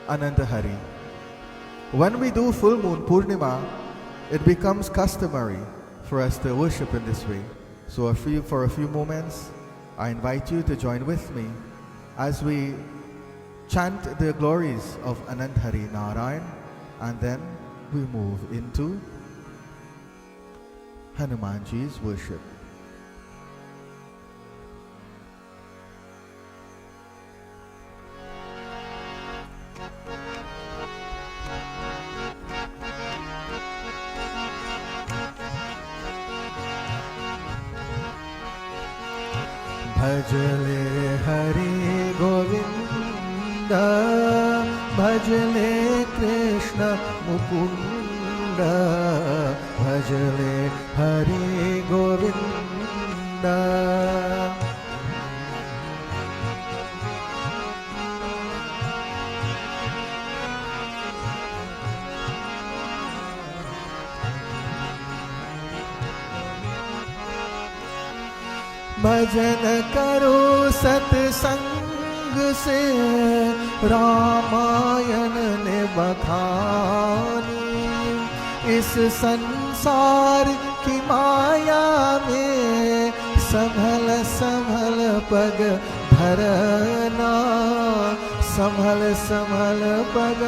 Anandahari. When we do full moon Purnima, it becomes customary for us to worship in this way. So for a few moments, I invite you to join with me as we chant the glories of Anandahari Narayan, and then we move into Hanumanji's worship. भजले हरि गोविंद भजले कृष्ण मुकुंद भजले हरि गोविंद भजन करो सत्संग से रामायण ने बखानी, इस संसार की माया में संभल संभल पग धरना, संभल संभल पग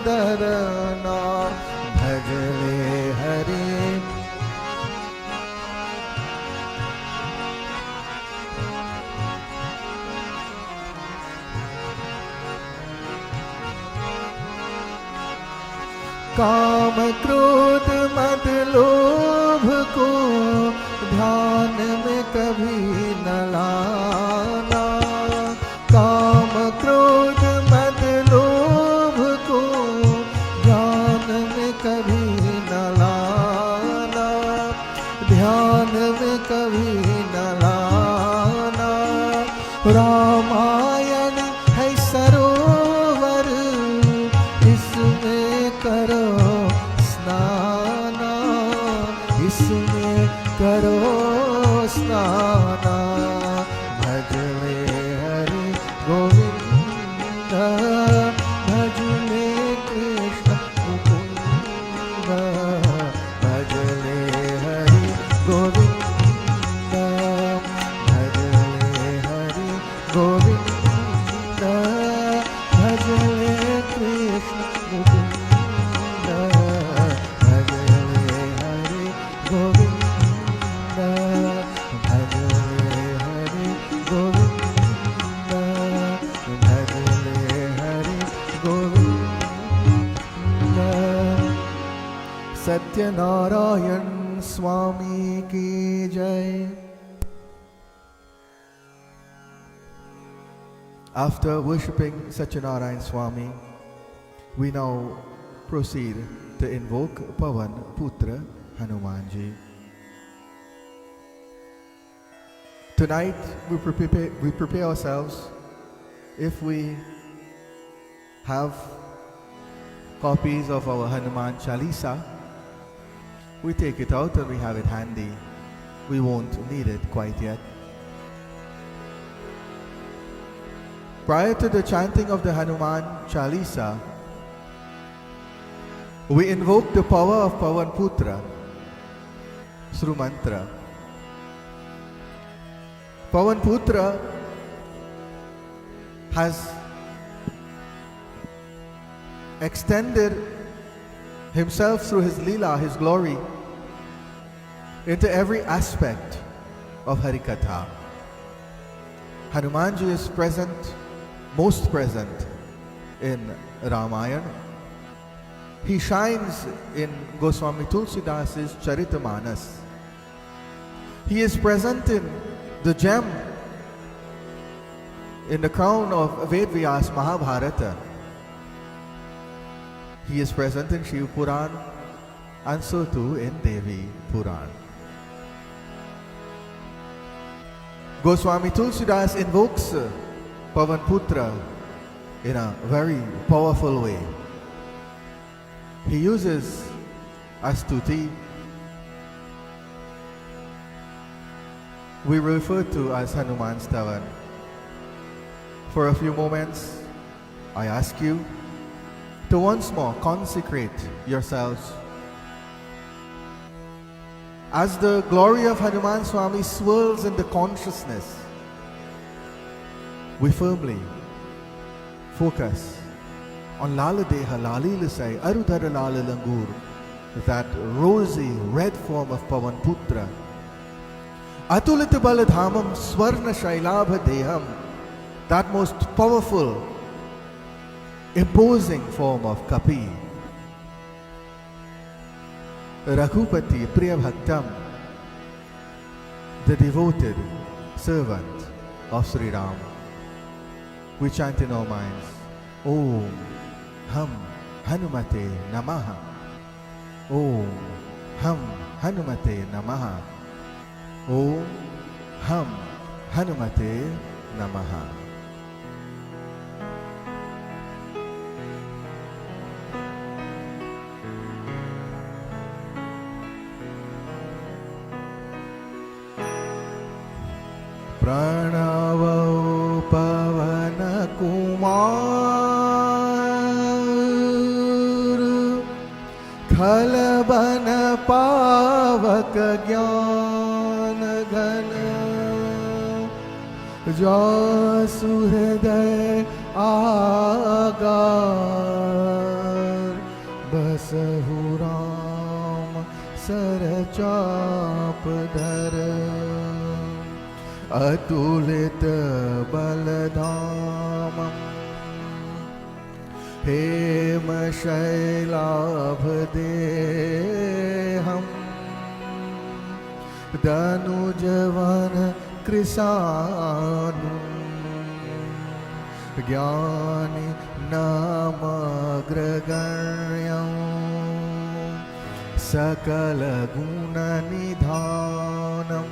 धरना। भजले हरि काम क्रोध मद लोभ को ध्यान में कभी न लाना, काम क्रोध मद लोभ को ध्यान में कभी न लाना, ध्यान में कभी न लाना। रामायण है सरोवर, इसमें करो स्नाना, इसमें करो स्नाना। भजले हरि गोविंद भजले कृष्ण मुकुंद भजले हरि गोविंद भजले हरि गोविंद भजले Krishna Mukund Satyanarayan Swami ki jai. After worshipping Satyanarayan Swami, we now proceed to invoke Pavan Putra Hanumanji. Tonight we prepare ourselves. If we have copies of our Hanuman Chalisa, we take it out and we have it handy. We won't need it quite yet. Prior to the chanting of the Hanuman Chalisa, we invoke the power of Pavan Putra through mantra. Pavan Putra has extended himself through his Leela, his glory, into every aspect of Harikatha. Hanumanji is present, most present in Ramayana. He shines in Goswami Tulsidasa's Charitamanas. He is present in the gem, in the crown of Vedvyas Mahabharata. He is present in Shiv Puran and so too in Devi Puran. Goswami Tulsidas invokes Pavan Putra in a very powerful way. He uses Astuti, we refer to as Hanuman Stavan. For a few moments, I ask you to once more consecrate yourselves. As the glory of Hanuman Swami swirls in the consciousness, we firmly focus on Laladeha Lalilasai Arudhara Lalalangur, that rosy red form of Pavan Putra. Atulita Baladhamam Swarna Shailabha Deham, that most powerful, imposing form of Kapi. Raghupati Priya Bhaktam, the devoted servant of Sri Ram. We chant in our minds, Om Ham Hanumate Namaha. Om Ham Hanumate Namaha. Om Ham Hanumate Namaha. Pranavo Pavana Kumar Khalabana Pavaka Gyana Gana Jasu Hriday Agar Basahu Ram Sarachap Dhara Atulit Baladhamam Hema Shailabhdeham Danujavan Krisanu Gyani Namagragaryam Sakala Guna Nidhanam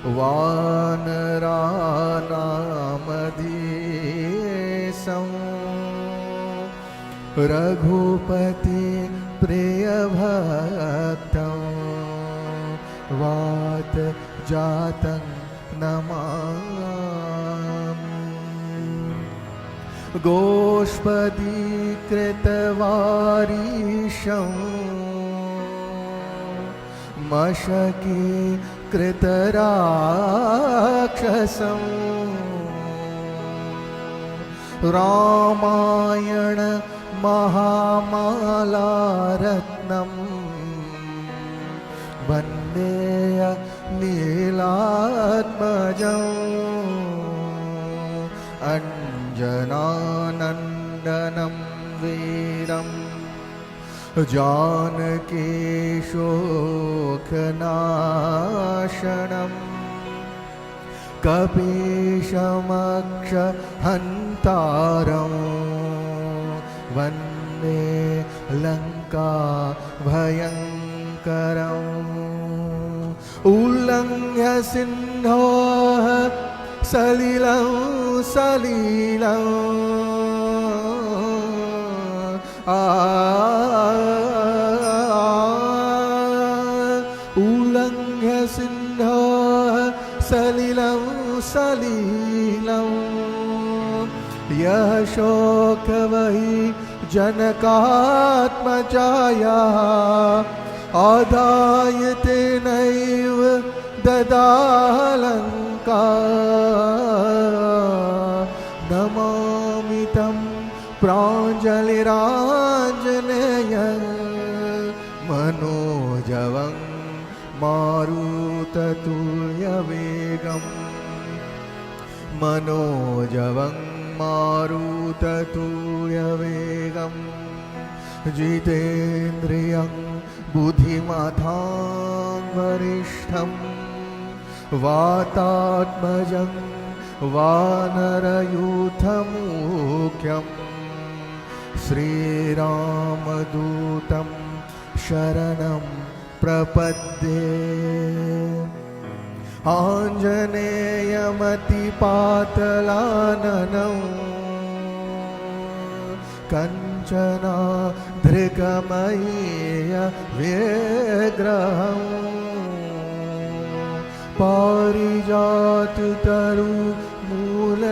Vanaranamadhisam Raghupati Priyabhaktam Vat Jatang Namami Goshpadi Kritavarisham Mashaki Kritarakshasam Ramayana Mahamalaratnam Vandeya Nilatmajam Anjananandanam Veram Janaki शोकनाशनम् कपीशमक्षहन्तारं वन्दे लङ्का भयङ्करम् उल्लङ्घ्य सिन्धोः सलिलं सलिलम् उल्लङ्घ्य सिन्धोः सलिलं सलिलं यः शोकवही जनकात्मजायाः आदाय तेनैव ददालङ्का नमामि तं प्राञ्जलिराञ्जनेयं मनोजवं मारुततुल्यवेगम् मनोजवं मारुततुल्यवेगम् जितेन्द्रियं बुद्धिमतां वरिष्ठं वातात्मजं वानरयूथमुख्यं श्रीरामदूतं शरणं प्रपद्ये आञ्जनेयमतिपातलाननं कञ्चनाद्रिकमयीय विग्रहं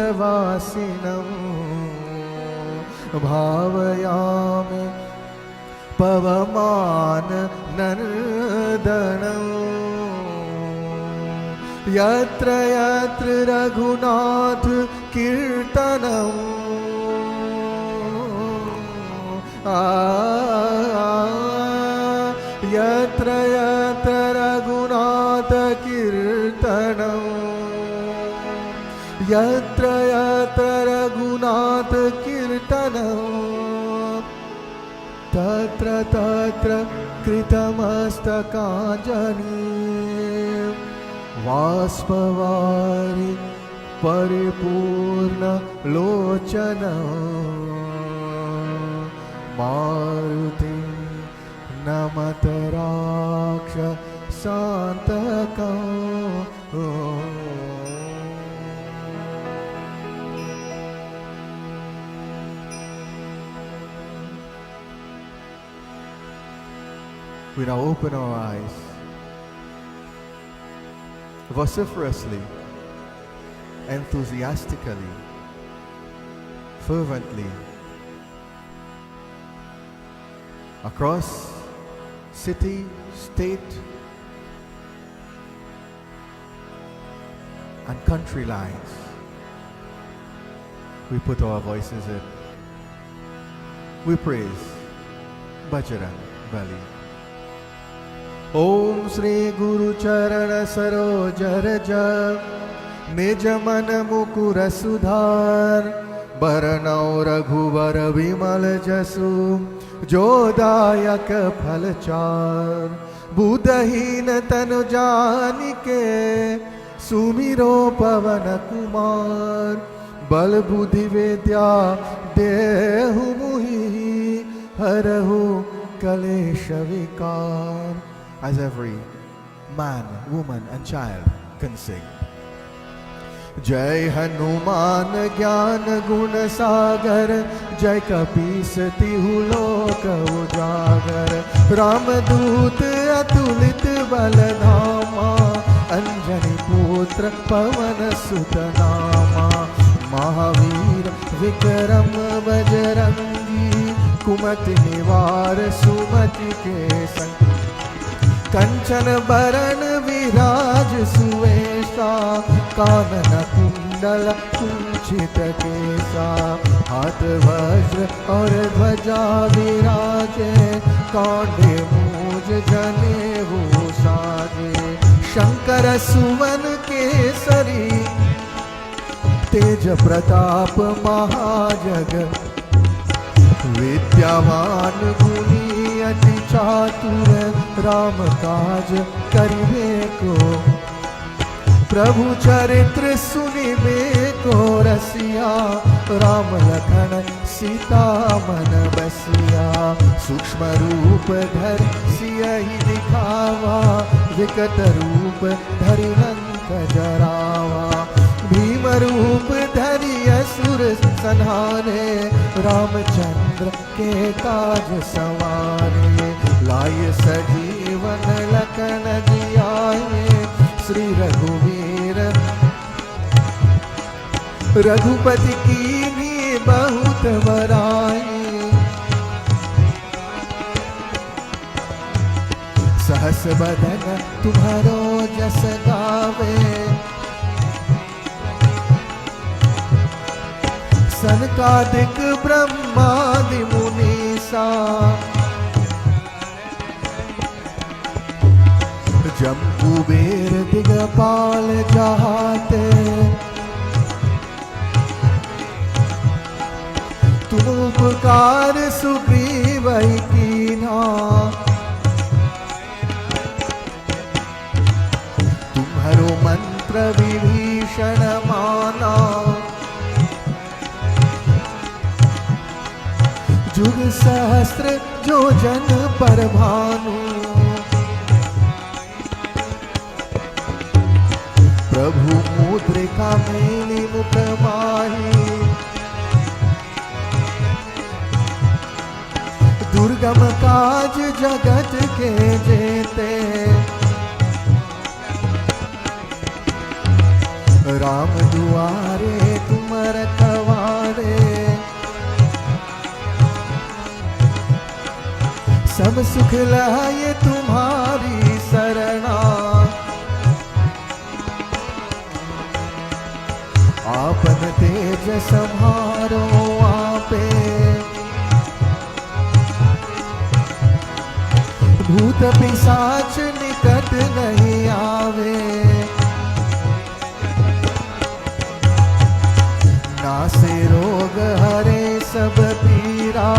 पारिजाततरुमूलवासिनं भावयामि पवमाननर्दनं यत्र यत्र रघुनाथ कीर्तनम् यत्र यत्र रघुनाथ कीर्तनं यत्र यत्र रघुनाथ कीर्तनं तत्र तत्र कृतमस्तकाञ्जलि बाष्पवारि परिपूर्णलोचनं Maruti नमत राक्षसान्तकम् We now open our eyes vociferously, enthusiastically, fervently, across city, state, and country lines. We put our voices in. We praise Bajrang Bali. Om Shri Guru Charana Saroj Raj Nij Man Mukura Sudhar Baranau Raghuvar Vimal Jasu जोदायक फलचार बुद्धहीन तनु जानिके सुमिरो पवन कुमार बल बुद्धि विद्या देहु मुहि हरहु कलेश विकार. As every man, woman and child can sing. जय हनुमान ज्ञान गुण सागर जय कपीस तिहु लोक उजागर रामदूत अतुलित बलधामा अंजनी पुत्र पवन सुत नामा महावीर विक्रम बजरंगी कुमति निवार सुमति के संग कंचन बरन विराज सुवेशा कानन कुंडल कुंचित केसा हाथ वज्र और ध्वजा विराजे कांधे मूज जनेऊ साजे शंकर सुवन केसरी तेज प्रताप महाजग विद्यावान गुणी चातुर राम काज करिबे को। प्रभु चरित्र सुनिबे को रसिया, राम लखन सीता मन बसिया। सूक्ष्म रूप धर सियहि दिखावा, विकट रूप धरि लंक जरावा। भीम रूप धरि असुर संहारे, रामचंद्र के काज सवारे। लाय सजीवन लखन जियाए, श्री रघुवीर रघुपति कीन्ही बहुत बड़ाई। सहस बदन तुम्हारो जस गावे, सनकादिक ब्रह्मादि मुनीसा। जम कुबेर दिगपाल जहाते, तुम उपकार सुग्रीव कीन्हा। तुम्हारो मंत्र विभीषण माना, जुग सहस्त्र जो जन पर भानु। प्रभु मुद्रिका मेली मुख माही, दुर्गम काज जगत के जेते। राम दुआरे तुम रखवारे, सब सुख लाए तुम्हारी शरणा। आपन तेज सम्हारो आपे, भूत पिशाच निकट नहीं आवे। नासे रोग हरे सब पीरा,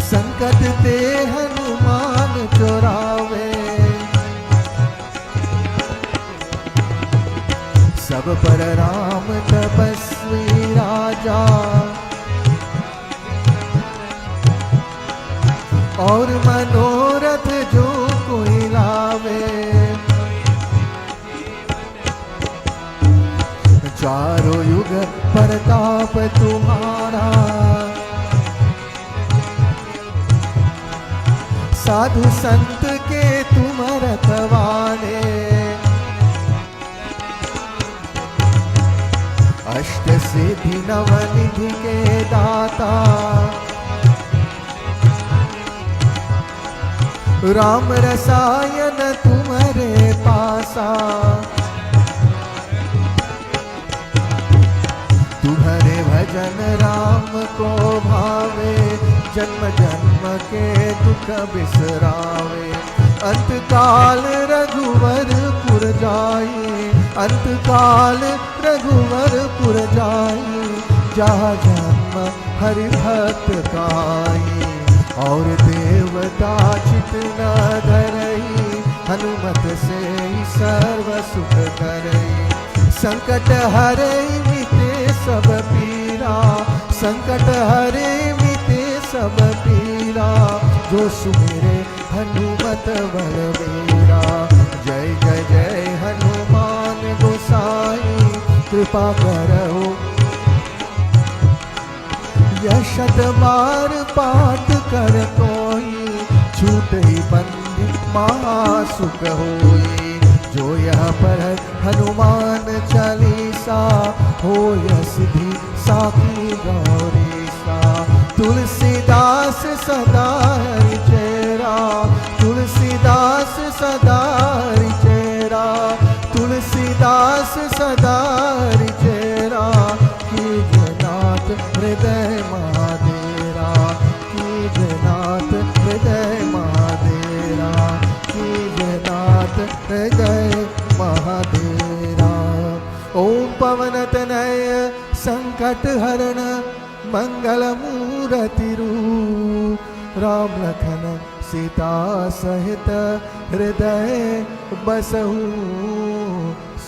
संकट ते हनुमान चुरावे। सब पर राम तपस्वी राजा, और मनोरथ जो कोई लावे। चारों युग प्रताप तुम्हारा, साधु संत के तुम रखवारे। अष्ट सिद्धि नव निधि के दाता, राम रसायन तुम्हारे पासा। तुम्हारे भजन राम को भावे, जन्म जन्म के दुख बिसरावे। अंत काल रघुवर पुर जाई, अंत काल रघुवर पुर जाई। जहाँ जन्म हरि भक्त काई, और देवता चित न धरई। हनुमत से सर्व सुख करई, संकट हरई मिटे सब पीरा। संकट हरे मिटे सब पीरा, जो सुमेरे हनुमत बलबीरा। जय जय जय हनुमान गोसाई, कृपा करो यह शत बार पाठ कर कोई। छूट ही बंदी महासुख होई, जो यह पर हनुमान चालीसा। हो यह सिद्धि साखी गौरीसा। तुलसीदास सदा हरि चेरा, तुलसीदास सदा हरि चेरा। तुलसीदास सदा हरि चेरा, कीजनाथ हृदय महादेरा। कीजनाथ हृदय महादेरा, कीजनाथ हृदय महादेरा। ओम पवन तनय संकट हरण, मंगल मूर्ति मूरति रूप, राम लखन सीता सहित हृदय बसहु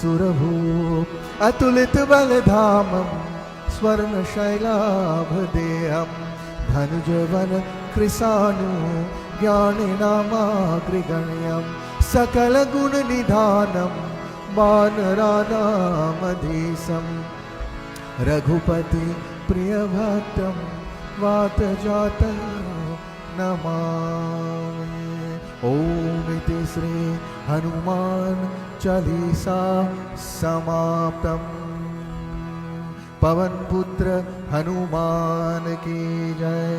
सुरभूप। अतुलित बल धामम स्वर्ण शैलाभदेहम, धनुजवन कृशानु ज्ञानिनामाग्रगण्यम, सकल गुण निधानम वानराणामधीशम, रघुपति प्रिय भक्तम वात जातं नमामि। ओम इति श्री हनुमान चालीसा समाप्तम। पवन पुत्र हनुमान की जय।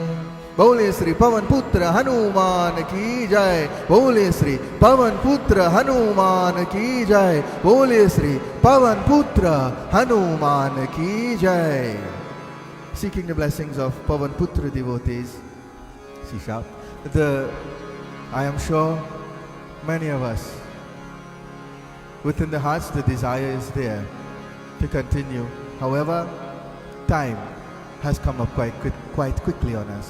बोले श्री पवन पुत्र हनुमान की जय। बोले श्री पवन पुत्र हनुमान की जय। बोले श्री पवन पुत्र हनुमान की जय। Seeking the blessings of Pavan Putra devotees, Sisha, I am sure many of us, within the hearts the desire is there to continue. However, time has come up quite quickly on us.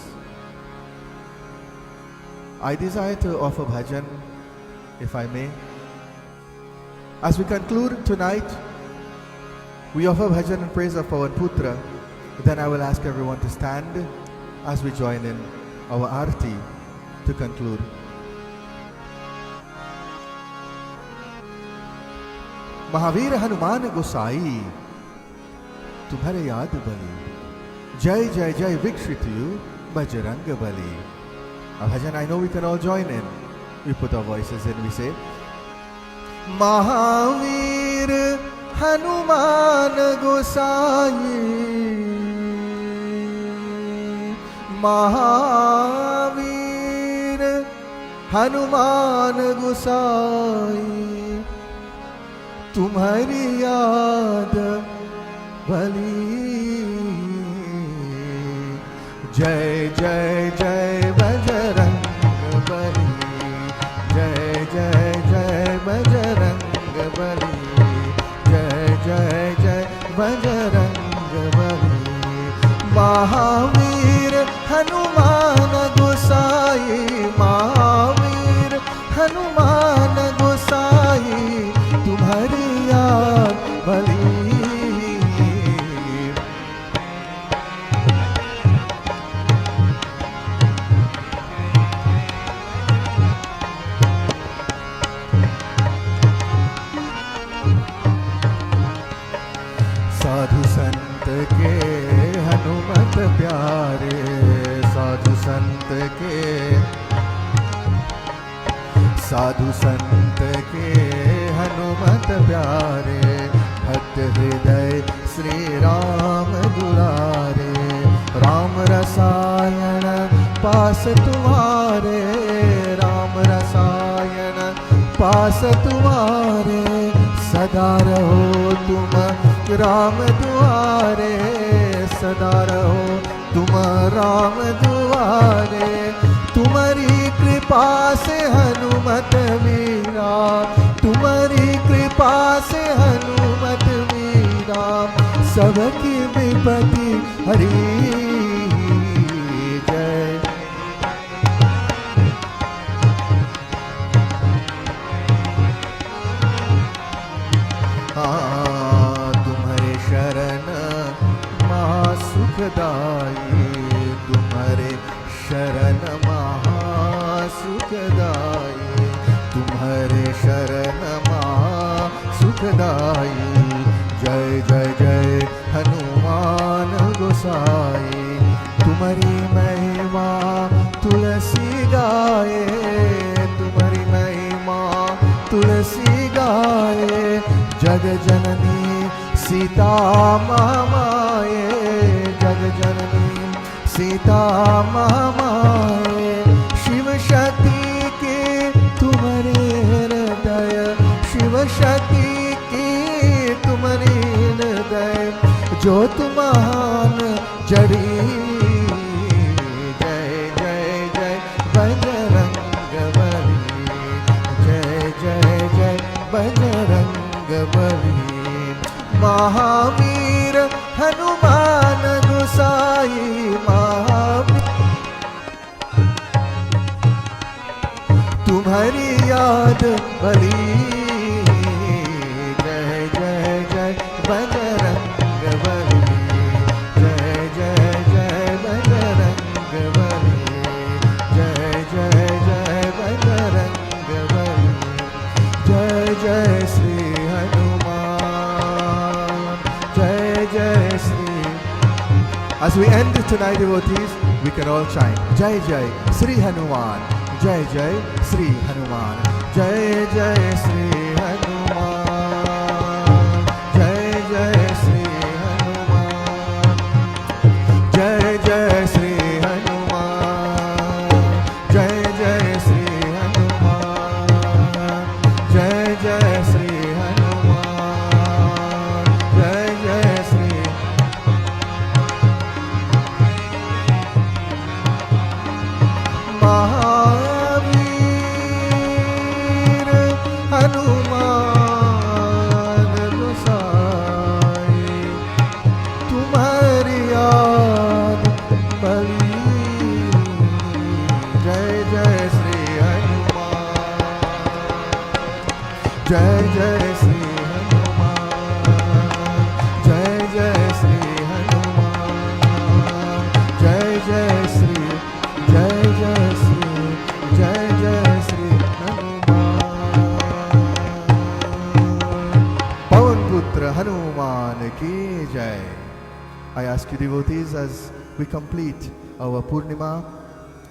I desire to offer bhajan, if I may. As we conclude tonight, we offer bhajan in praise of Pavan Putra. Then I will ask everyone to stand as we join in our arti to conclude. Mahavir Hanuman गोसाई तुम्हारे याद बली, जय जय जय विक्षित यू Bajrang Bali. A bhajan I know we can all join in. We put our voices in, we say, Mahavir Hanuman Gosai, Mahavir Hanuman Gosai, तुम्हारी याद भली, जय जय जय बजरंग बली, जय जय जय बजरंग बली, जय जय जय बजरंग बली। महावीर हनुमान गोसाई, महावीर हनुमान गोसाई, तुम्हारी याद भली। साधु संत के हनुमत प्यारे, साधु संत के, साधु संत के हनुमत प्यारे, भक्त हृदय श्री राम दुलारे। राम रसायन पास तुम्हारे, राम रसायन पास तुम्हारे, सदा रहो तुम राम दुआरे, सदा रहो तुम राम दुआरे। तुम्हारी कृपा से हनुमत वीरा, तुम्हारी कृपा से हनुमत वीरा, सबकी विपत्ति हरी जय। तुम्हारे शरण महासुखदाई, तुम्हारे शरण महासुखदाई, तुम्हारे शरण महासुखदाई। जय जय जय हनुमान गोसाई, तुम्हारी महिमा तुलसी गाए, तुम्हारी महिमा तुलसी गाए। जग जननी सीता मामाए, जग जननी सीता मामाए। शिव शक्ति के तुम्हारे हृदय, शिव शक्ति की तुम्हारी हृदय, जो तुम्हान जड़ी। जय जय जय बजरंग बली, जय जय जय बजरंग बली। महावीर हनुमान गोसाई, महावीर तुम्हारी याद बली। जय जय जय बजरंग बली, जय जय जय बजरंग बली, जय जय जय बजरंग बली, जय जय श्री हनुमान, जय जय Shri. As we end tonight, devotees, we can all chant Jai Jai Sri Hanuman, Jai Jai Sri Hanuman, Jai Jai Sri Hanuman, Jai Jai Sri Hanuman, Jai Jai Sri Hanuman, Jai Jai Sri Hanuman, Jai Jai Sri Hanuman, Jai Jai Sri Mahavir Hanuman Gosai, तुम्हारी याद बली। जय जय श्री हनुमान, जय जय श्री हनुमान, जय जय श्री हनुमान, जय जय श्री, जय जय श्री, जय जय श्री हनुमान। पवन पुत्र हनुमान की जय। I ask you devotees, as we complete our Purnima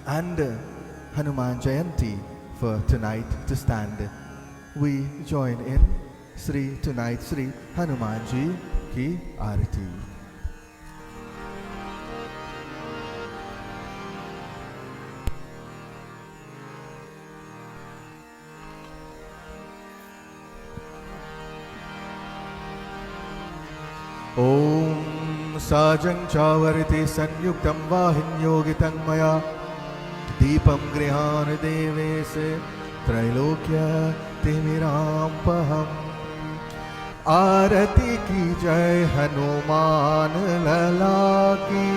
and Hanuman Jayanti for tonight, to stand. We join in Sri tonight Sri Hanumanji ki Aarati. ॐ साजं चावर्ति संयुक्तं वाहिन्योगितं मया, दीपं गृहाण देवेश त्रैलोक्यतिमिरापहम्। आरती की जय हनुमान लला की,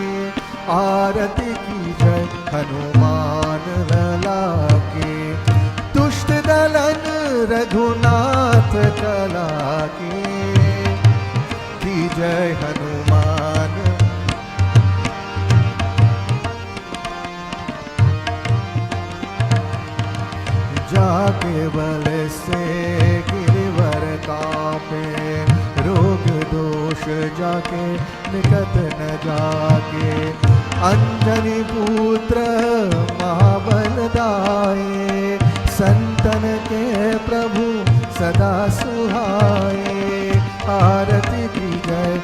आरती की जय हनुमान लला की, दुष्ट दलन रघुनाथ कला की जय हनुमान। जाके बल से गिरवर कांपे, रोग दोष जाके निकट न जाके, अंजनी पुत्र महाबल दाए, संतन के प्रभु सदा सुहाए। आरती की जय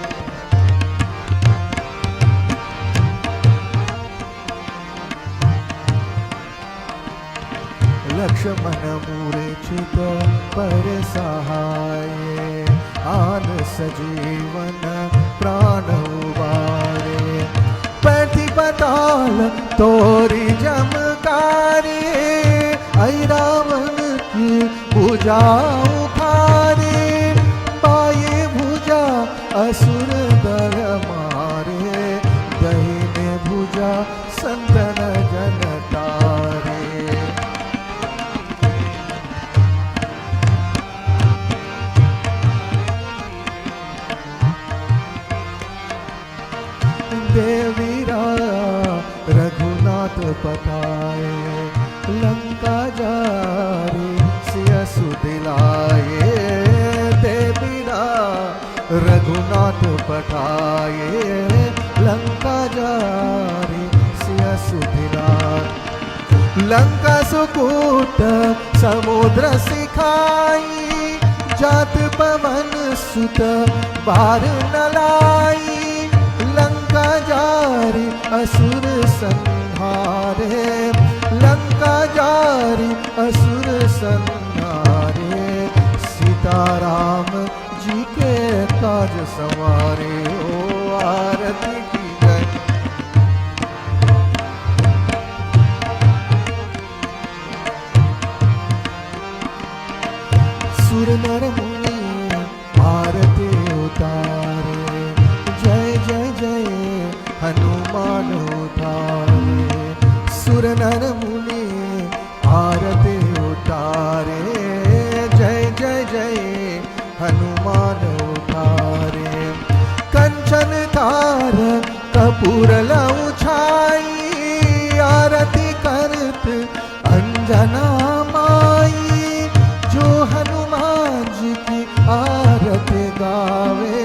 लक्ष्मण मूर्छित पर सहाय, आन सजीवन प्राण उबारे, प्रतिपताल तोरी जमकारे, ऐ रावण की भुजा उखारे, पाए भुजा असुर दल मारे, दहिने भुजा संतन जन तारे। देवीरा रघुनाथ पठाए, लंका जारी सियसु दिलाए, देवीरा रघुनाथ पठाए, लंका जारी सियसु दिलाए। लंका सुकूट समुद्र सिखाई, जात पवन सुत बार न लाई, लंका जारी असुर संहारे, लंका जारी असुर संहारे, सीताराम जी के काज संवारे। ओ आरती की जय सुर नर मुनि आरती उतारे, जय जय जय हनुमान उतारे। सुर नर मुनि आरती उतारे, पूरल उछाई आरती करत अंजना माई, जो हनुमान जी की आरती गावे,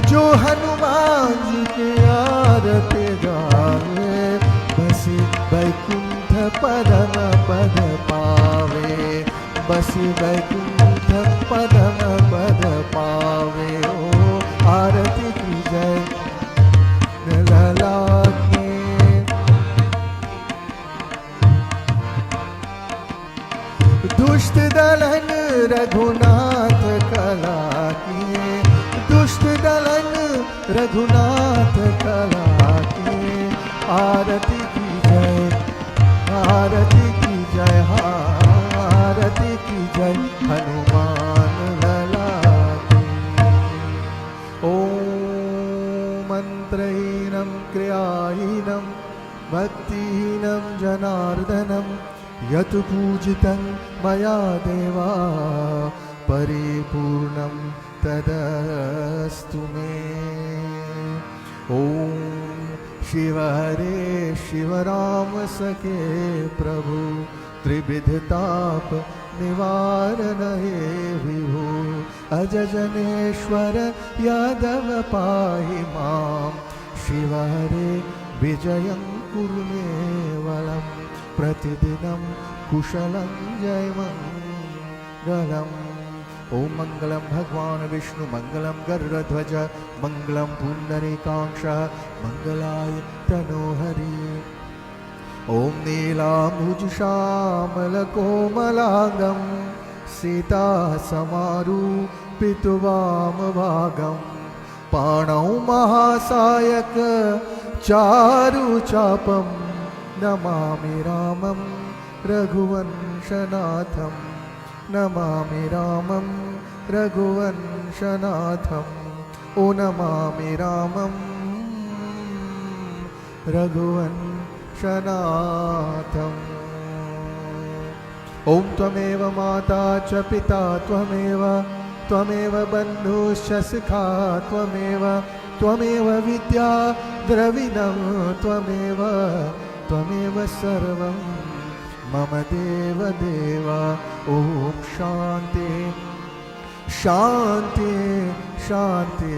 जो हनुमान जी की आरती गावे, बसी वैकुंठ परम पद पावे, बसी वैकुंठ परम पद पावे। ओ आरती की जय लला की, दुष्ट दलन रघुनाथ कला की, दुष्ट दलन रघुनाथ कला की, आरती की जय, आरती की जय, आरती की जय हनुमान लला की। ओम मंत्रहीनं क्रियाहीनं भक्तिहीनं जनार्दनं यत् पूजितं मया देवा, परिपूर्णं तदस्तु मे। ओम शिव हरे शिव राम सखे प्रभु, त्रिविधताप निवारण हे विभु, अजजनेश्वर यादव पाहि मां, शिव हरे विजयं कुरु मे वलम्, प्रतिदिनं कुशलं जय मंगलम्। ओम मंगलम भगवान विष्णु मंगलम गरुड़ध्वज मंगलम पुंडरीकाक्ष मंगलाय तनोहरि। ओम नीलाम्बुज श्यामल कोमलांगं सीता समारूपितवाम भागं, पाणौ महासायक चारुचापं, नमामि रामं रघुवंशनाथं, नमामि रामं रघुवंशनाथं, ओ नमामि रामं रघुवंशनाथम्। ओम त्वमेव माता च पिता त्वमेव, त्वमेव बन्धुश्च सखा त्वमेव, त्वमेव विद्या द्रविणं त्वमेव, त्वमेव सर्वं मम देव देव। ओम शांति शांति शांति,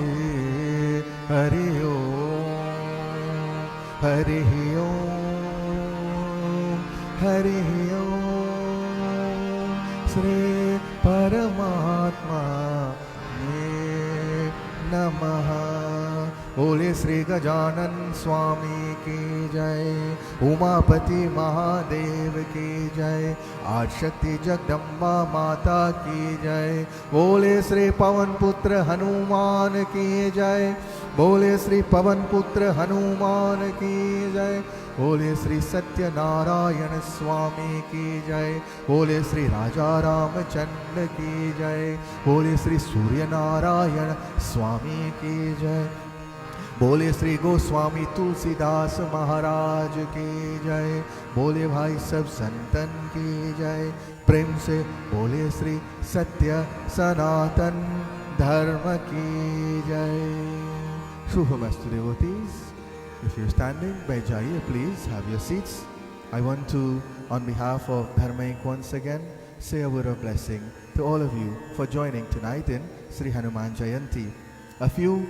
हरि ओम हरि ओम हरि ओम। श्री परमात्मा नमः। बोले श्री गजानन स्वामी की जय, उमापति महादेव की जय, आदिशक्ति जगदम्बा माता की जय। बोले श्री पवन पुत्र हनुमान की जय, बोले श्री पवन पुत्र हनुमान की जय। बोले श्री सत्यनारायण स्वामी की जय, बोले श्री राजा रामचंद्र की जय, बोले श्री सूर्य नारायण स्वामी की जय। बोले श्री गोस्वामी तुलसीदास महाराज की जय, बोले भाई सब संतन की जय। प्रेम से बोले श्री सत्य सनातन धर्म की जय। शुभमस्तु devotees. If you're standing, बैठ जाइए please, have your seats. I want to, on behalf of Dharma Inc. once again, say a word of blessing to all of you for joining tonight in Sri Hanuman Jayanti. A few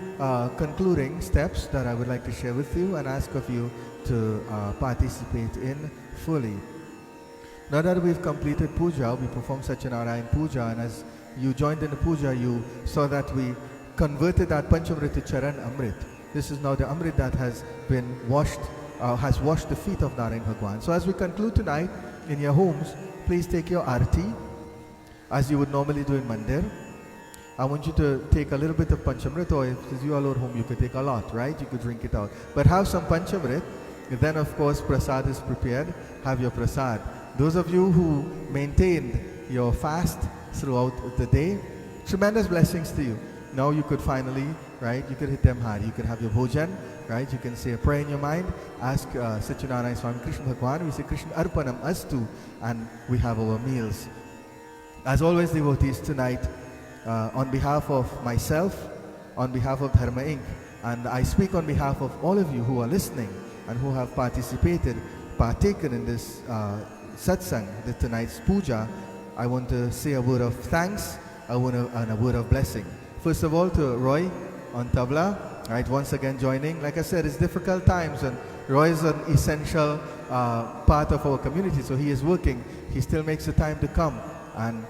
concluding steps that I would like to share with you and ask of you to participate in fully. Now that we've completed puja, we performed Satyanarayan puja, and as you joined in the puja, you saw that we converted that Panchamrit to Charan Amrit. This is now the Amrit that has been washed, has washed the feet of Narayan Bhagwan. So as we conclude tonight in your homes, please take your arti as you would normally do in Mandir. I want you to take a little bit of Panchamrit, or if you are at home, you could take a lot, right? You could drink it out. But have some Panchamrit. Then, of course, prasad is prepared. Have your prasad. Those of you who maintained your fast throughout the day, tremendous blessings to you. Now you could finally, right, you could hit them hard. You could have your bhojan, right? You can say a prayer in your mind. Ask Satyanarayan Swami Krishna Bhagwan. We say Krishna Arpanam Astu, and we have our meals. As always, devotees, tonight, on behalf of myself, on behalf of Dharma Inc., And I speak on behalf of all of you who are listening and who have partaken in this satsang, tonight's puja. I want to say a word of thanks and a word of blessing. First of all, to Roy on tabla, right, once again joining. Like I said, it's difficult times, and Roy is an essential part of our community, so he is working. He still makes the time to come and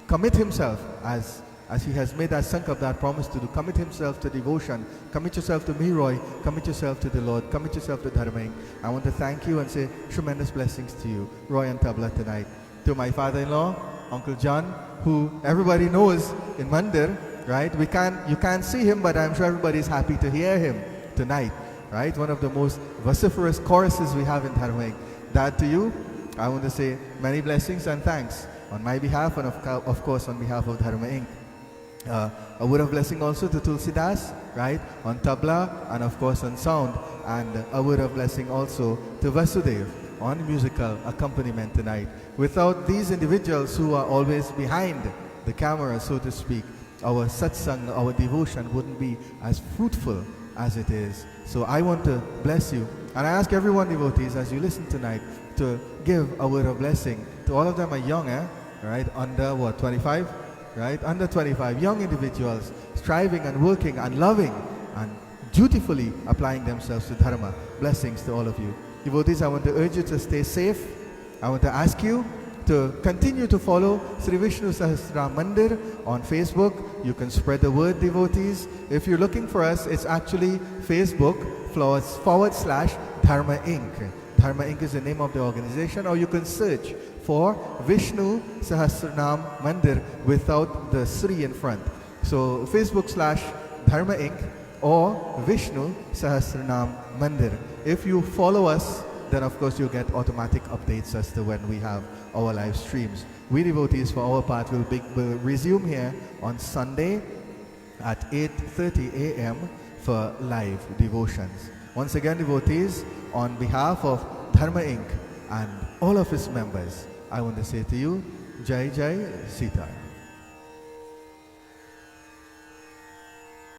commit himself as he has made that sankalp, that promise to do. Commit himself to devotion. Commit yourself to me, Roy. Commit yourself to the Lord. Commit yourself to Dharma Inc. I want to thank you and say tremendous blessings to you, Roy and tabla tonight. To my father-in-law, Uncle John, who everybody knows in Mandir, right? You can't see him, but I'm sure everybody's happy to hear him tonight, right? One of the most vociferous choruses we have in Dharma Inc. Dad, to you, I want to say many blessings and thanks on my behalf and of course on behalf of Dharma Inc. A word of blessing also to Tulsidas, right, on tabla and of course on sound, and a word of blessing also to Vasudev on musical accompaniment tonight. Without these individuals who are always behind the camera, so to speak, our satsang, our devotion wouldn't be as fruitful as it is. So I want to bless you, and I ask everyone, devotees, as you listen tonight, to give a word of blessing. To all of them are young, right, under what, 25? Right, under 25, young individuals striving and working and loving and dutifully applying themselves to Dharma. Blessings to all of you. Devotees, I want to urge you to stay safe. I want to ask you to continue to follow Sri Vishnu Sahasranam Mandir on Facebook. You can spread the word, devotees. If you're looking for us, it's actually Facebook /Dharma Inc. Dharma Inc. is the name of the organization, or you can search for Vishnu Sahasranam Mandir without the Sri in front. So Facebook /Dharma Inc. or Vishnu Sahasranam Mandir. If you follow us, then of course you'll get automatic updates as to when we have our live streams. We devotees, for our part, will resume here on Sunday at 8:30 a.m. for live devotions. Once again, devotees, on behalf of Dharma Inc. and all of its members, I want to say to you, Jai Jai Sita.